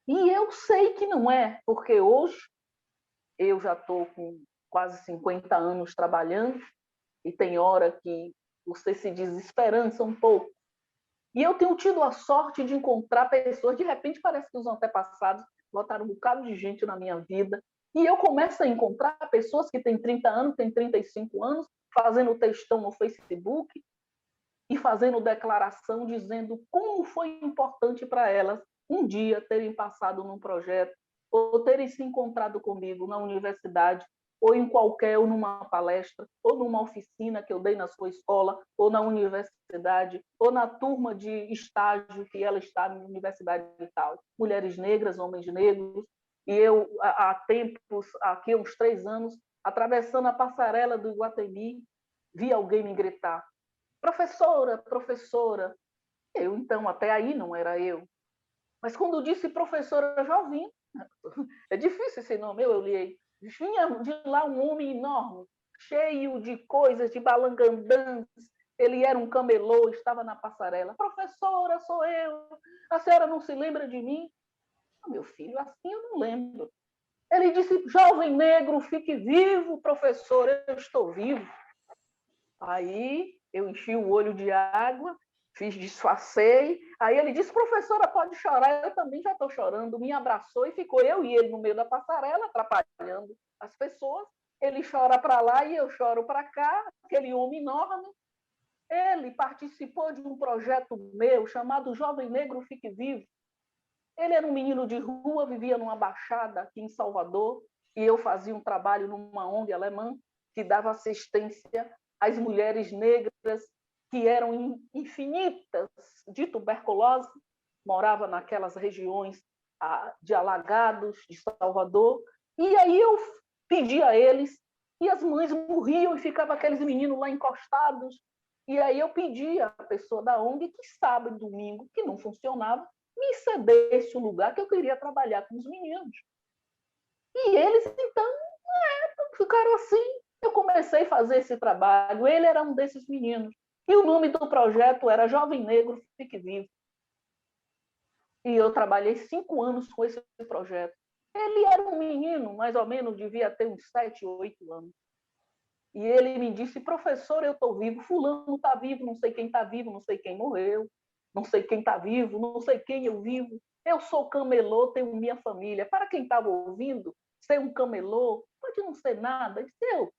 E eu sei que não é, porque hoje eu já estou com quase 50 anos trabalhando e tem hora que você se desesperança um pouco, E eu tenho tido a sorte de encontrar pessoas, de repente parece que os antepassados botaram um bocado de gente na minha vida, e eu começo a encontrar pessoas que têm 30 anos, têm 35 anos, fazendo textão no Facebook e fazendo declaração dizendo como foi importante para elas um dia terem passado num projeto ou terem se encontrado comigo na universidade ou em qualquer, ou numa palestra, ou numa oficina que eu dei na sua escola, ou na universidade, ou na turma de estágio que ela está na universidade e tal. Mulheres negras, homens negros. E eu, há tempos, aqui uns 3 anos, atravessando a passarela do Iguatemi, vi alguém me gritar: professora, professora. Eu, então, até aí não era eu. Mas quando disse professora Jovim, é difícil esse nome, eu olhei. Vinha de lá um homem enorme, cheio de coisas, de balangandãs. Ele era um camelô, estava na passarela. Professora, sou eu. A senhora não se lembra de mim? Meu filho, assim eu não lembro. Ele disse: jovem negro, fique vivo, professor, eu estou vivo. Aí eu enchi o olho de água, disfarcei. Aí ele disse: professora, pode chorar. Eu também já estou chorando. Me abraçou e ficou eu e ele no meio da passarela, atrapalhando as pessoas. Ele chora para lá e eu choro para cá. Aquele homem enorme. Ele participou de um projeto meu chamado Jovem Negro Fique Vivo. Ele era um menino de rua, vivia numa baixada aqui em Salvador, e eu fazia um trabalho numa ONG alemã que dava assistência às mulheres negras que eram infinitas de tuberculose, morava naquelas regiões de alagados de Salvador, e aí eu pedi a eles, e as mães morriam e ficavam aqueles meninos lá encostados, e aí eu pedi à pessoa da ONG que sábado e domingo, que não funcionava, me cedesse o lugar que eu queria trabalhar com os meninos. E eles, então, ficaram assim. Eu comecei a fazer esse trabalho. Ele era um desses meninos. E o nome do projeto era Jovem Negro Fique Vivo. E eu trabalhei 5 anos com esse projeto. Ele era um menino, mais ou menos, devia ter uns 7, 8 anos. E ele me disse: professor, eu estou vivo, fulano está vivo, não sei quem está vivo, não sei quem morreu, não sei quem está vivo, não sei quem eu vivo. Eu sou camelô, tenho minha família. Para quem estava ouvindo, ser um camelô pode não ser nada,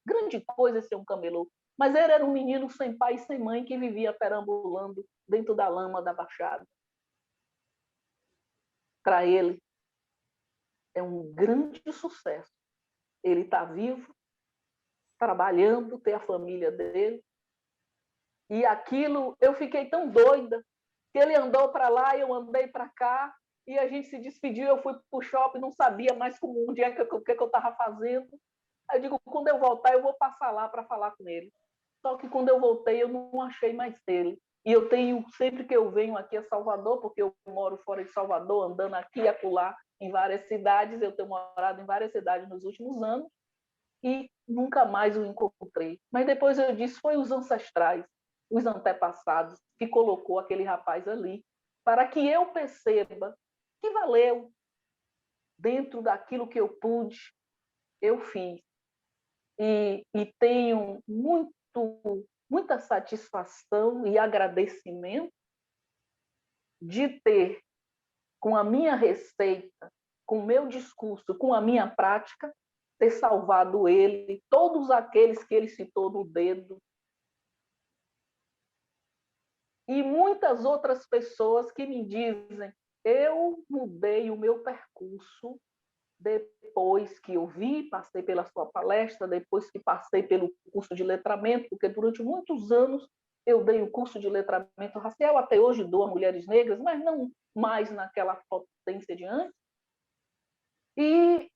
grande coisa é ser um camelô. Mas ele era um menino sem pai e sem mãe que vivia perambulando dentro da lama da Baixada. Para ele, é um grande sucesso. Ele está vivo, trabalhando, ter a família dele. E aquilo, eu fiquei tão doida, que ele andou para lá, eu andei para cá, e a gente se despediu, eu fui para o shopping, não sabia mais onde é que eu estava fazendo. Aí eu digo: quando eu voltar, eu vou passar lá para falar com ele. Só que quando eu voltei, eu não achei mais ele. E eu tenho, sempre que eu venho aqui a Salvador, porque eu moro fora de Salvador, andando aqui e acolá em várias cidades, eu tenho morado em várias cidades nos últimos anos, e nunca mais o encontrei. Mas depois eu disse: foi os ancestrais, os antepassados, que colocou aquele rapaz ali, para que eu perceba que valeu. Dentro daquilo que eu pude, eu fiz. E tenho muita satisfação e agradecimento de ter, com a minha receita, com o meu discurso, com a minha prática, ter salvado ele, todos aqueles que ele citou no dedo, e muitas outras pessoas que me dizem: eu mudei o meu percurso depois que eu vi, passei pela sua palestra, depois que passei pelo curso de letramento, porque durante muitos anos eu dei o curso de letramento racial, até hoje dou a mulheres negras, mas não mais naquela potência de antes. E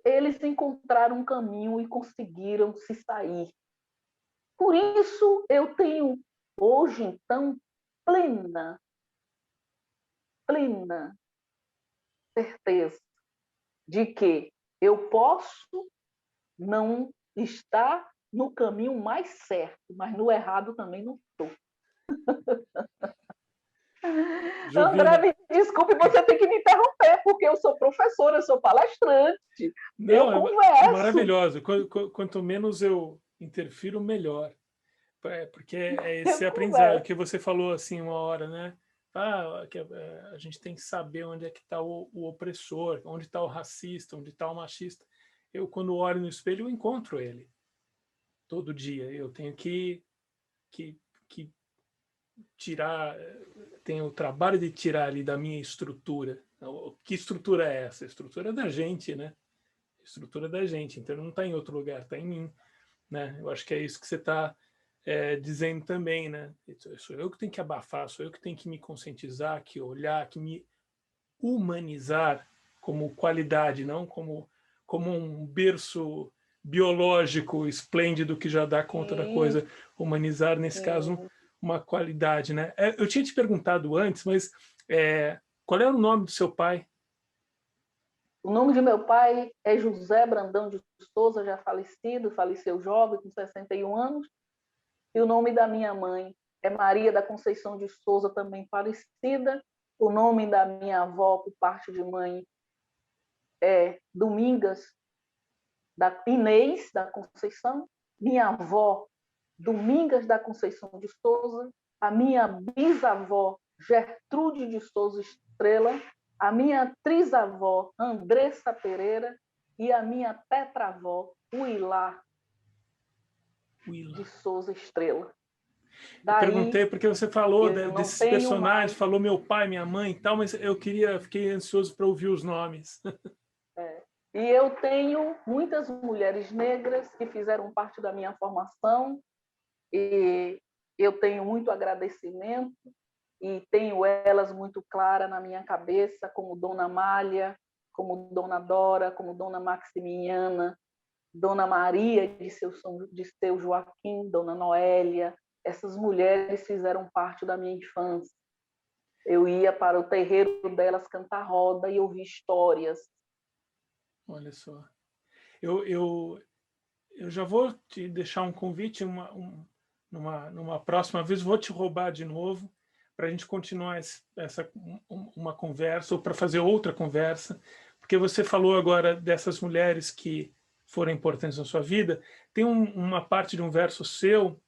eles encontraram um caminho e conseguiram se sair. Por isso eu tenho hoje, então, plena certeza de que eu posso não estar no caminho mais certo, mas no errado também não estou. André, me desculpe, você tem que me interromper, porque eu sou professora, eu sou palestrante. Não, eu converso. É maravilhoso. Quanto menos eu interfiro, melhor. Porque é esse aprendizado que você falou assim uma hora, né? a gente tem que saber onde é que está o opressor, onde está o racista, onde está o machista. Eu, quando olho no espelho, eu encontro ele todo dia. Eu tenho que tirar, tenho o trabalho de tirar ali da minha estrutura. Que estrutura é essa? A estrutura da gente, né? A estrutura da gente. Então não está em outro lugar, está em mim, né? Eu acho que é isso que você está dizendo também, né? Sou eu que tenho que abafar, sou eu que tenho que me conscientizar, que olhar, que me humanizar como qualidade, não como um berço biológico esplêndido que já dá conta da coisa. Humanizar, nesse caso, uma qualidade, né? Eu tinha te perguntado antes, mas qual era o nome do seu pai? O nome de meu pai é José Brandão de Souza, já falecido, faleceu jovem, com 61 anos. E o nome da minha mãe é Maria da Conceição de Souza, também falecida. O nome da minha avó, por parte de mãe, é Domingas, da Inês da Conceição. Minha avó, Domingas da Conceição de Souza. A minha bisavó, Gertrude de Souza Estrela. A minha trisavó, Andressa Pereira. E a minha tetravó, Uilá de Souza Estrela. Eu perguntei porque você falou desses personagens, mais... falou meu pai, minha mãe e tal, mas fiquei ansioso para ouvir os nomes. E eu tenho muitas mulheres negras que fizeram parte da minha formação, e eu tenho muito agradecimento, e tenho elas muito claras na minha cabeça, como Dona Amália, como Dona Dora, como Dona Maximiliana, Dona Maria de seu Joaquim, Dona Noélia. Essas mulheres fizeram parte da minha infância. Eu ia para o terreiro delas cantar roda e ouvir histórias. Olha só. Eu já vou te deixar um convite numa próxima vez, vou te roubar de novo para a gente continuar uma conversa ou para fazer outra conversa, porque você falou agora dessas mulheres que foram importantes na sua vida. Tem uma parte de um verso seu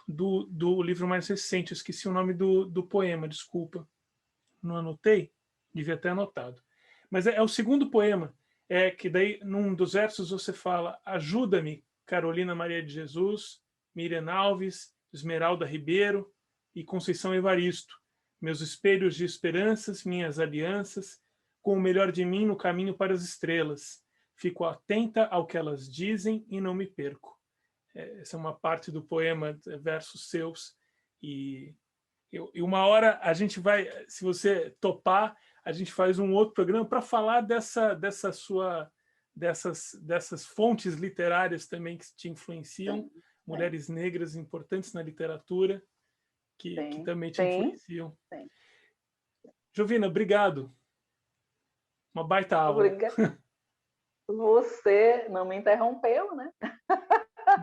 do livro mais recente, eu esqueci o nome do poema, desculpa, não anotei, devia ter anotado, mas é o segundo poema, que daí num dos versos você fala: ajuda-me, Carolina Maria de Jesus, Miriam Alves, Esmeralda Ribeiro e Conceição Evaristo, meus espelhos de esperanças, minhas alianças, com o melhor de mim no caminho para as estrelas, fico atenta ao que elas dizem e não me perco. Essa é uma parte do poema, versos seus, e uma hora a gente vai, se você topar, a gente faz um outro programa para falar dessas fontes literárias também que te influenciam, mulheres negras importantes na literatura que também te influenciam. Jovina, obrigado. Uma baita aula. Obrigada. Você não me interrompeu, né?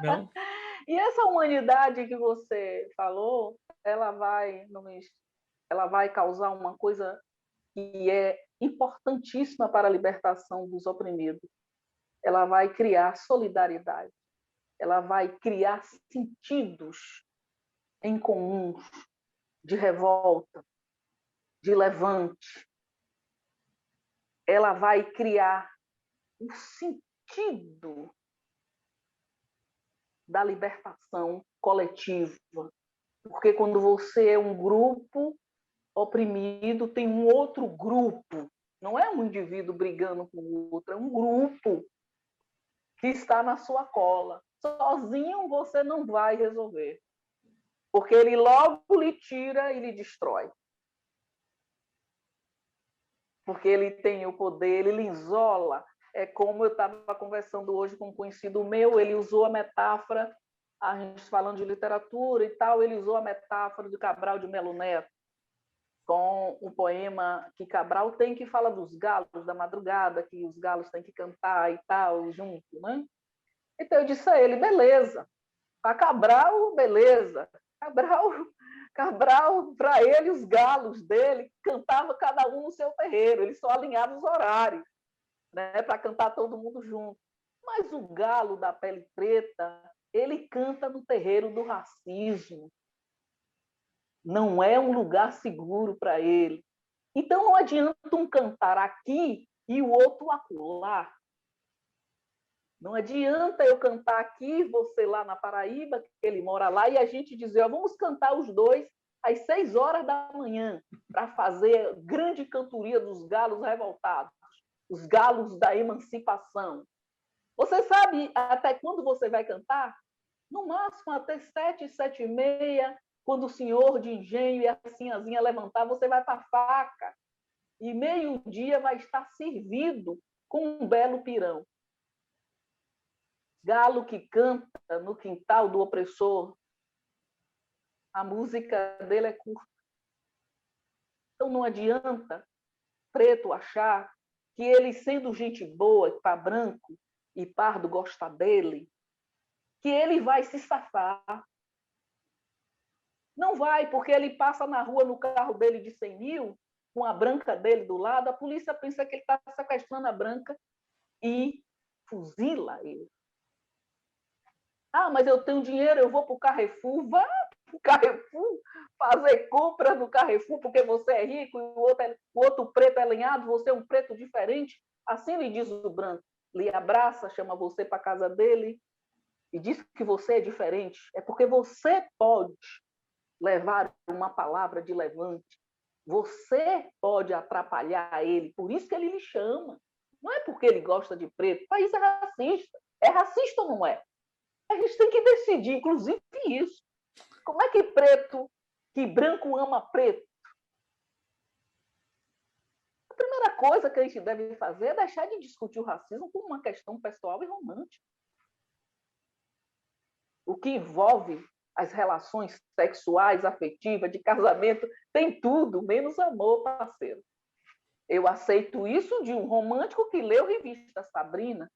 Não. E essa humanidade que você falou, ela vai causar uma coisa que é importantíssima para a libertação dos oprimidos. Ela vai criar solidariedade. Ela vai criar sentidos em comuns de revolta, de levante. Ela vai criar o sentido da libertação coletiva. Porque quando você é um grupo oprimido, tem um outro grupo. Não é um indivíduo brigando com o outro, é um grupo que está na sua cola. Sozinho você não vai resolver. Porque ele logo lhe tira e lhe destrói. Porque ele tem o poder, ele lhe isola. É como eu estava conversando hoje com um conhecido meu, ele usou a metáfora, a gente falando de literatura e tal, ele usou a metáfora de Cabral de Melo Neto, com o poema que Cabral tem, que fala dos galos da madrugada, que os galos têm que cantar e tal, junto, né? Então eu disse a ele, beleza. Para Cabral, beleza. Cabral, para ele, os galos dele cantavam cada um no seu terreiro, ele só alinhava os horários, né, para cantar todo mundo junto. Mas o galo da pele preta, ele canta no terreiro do racismo, não é um lugar seguro para ele. Então, não adianta um cantar aqui e o outro acolá. Não adianta eu cantar aqui, você lá na Paraíba, que ele mora lá, e a gente dizer, ó, vamos cantar os dois às 6 horas da manhã, para fazer a grande cantoria dos galos revoltados, os galos da emancipação. Você sabe até quando você vai cantar? No máximo até 7, 7h30, quando o senhor de engenho e a sinhazinha levantar, você vai para a faca. E meio-dia vai estar servido com um belo pirão. Galo que canta no quintal do opressor, a música dele é curta. Então não adianta preto achar que ele, sendo gente boa, para branco e pardo gosta dele, que ele vai se safar. Não vai, porque ele passa na rua no carro dele de 100 mil, com a branca dele do lado, a polícia pensa que ele está sequestrando a branca e fuzila ele. Ah, mas eu tenho dinheiro, eu vou para o Carrefour. Vá para o Carrefour fazer compra no Carrefour porque você é rico e o outro preto é alinhado, você é um preto diferente. Assim lhe diz o branco. Lhe abraça, chama você para a casa dele e diz que você é diferente. É porque você pode levar uma palavra de levante. Você pode atrapalhar ele. Por isso que ele lhe chama. Não é porque ele gosta de preto. O país é racista. É racista ou não é? A gente tem que decidir, inclusive, isso. Como é que branco ama preto? A primeira coisa que a gente deve fazer é deixar de discutir o racismo como uma questão pessoal e romântica. O que envolve as relações sexuais, afetivas, de casamento, tem tudo, menos amor, parceiro. Eu aceito isso de um romântico que leu revista Sabrina,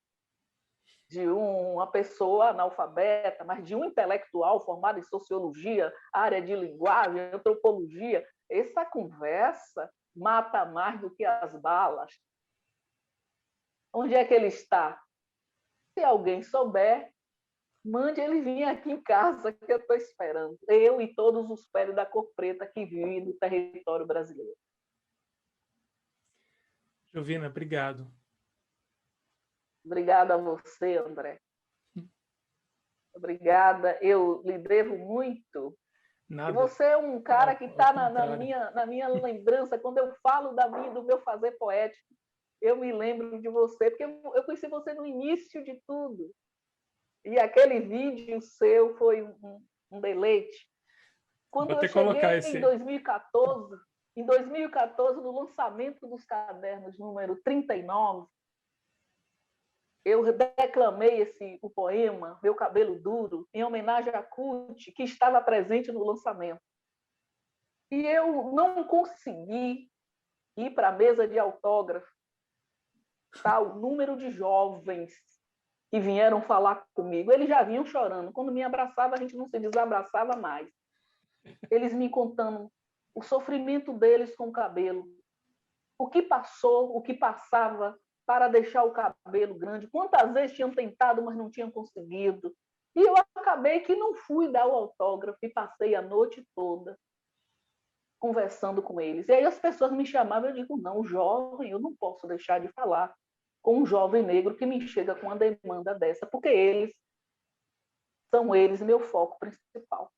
de uma pessoa analfabeta, mas de um intelectual formado em sociologia, área de linguagem, antropologia. Essa conversa mata mais do que as balas. Onde é que ele está? Se alguém souber, mande ele vir aqui em casa, que eu estou esperando. Eu e todos os peles da cor preta que vivem no território brasileiro. Jovina, obrigado. Obrigada a você, André. Obrigada. Eu lhe devo muito. Nada. E você é um cara que está na minha lembrança. Quando eu falo do meu fazer poético, eu me lembro de você, porque eu conheci você no início de tudo. E aquele vídeo seu foi um deleite. Quando eu cheguei em 2014, no lançamento dos cadernos número 39, eu declamei o poema Meu Cabelo Duro, em homenagem a Kut, que estava presente no lançamento. E eu não consegui ir para a mesa de autógrafo. Tá, o número de jovens que vieram falar comigo, eles já vinham chorando. Quando me abraçava, a gente não se desabraçava mais. Eles me contando o sofrimento deles com o cabelo, o que passou, o que passava para deixar o cabelo grande, quantas vezes tinham tentado, mas não tinham conseguido. E eu acabei que não fui dar o autógrafo e passei a noite toda conversando com eles. E aí as pessoas me chamavam, eu digo, não, jovem, eu não posso deixar de falar com um jovem negro que me chega com uma demanda dessa, porque são eles meu foco principal.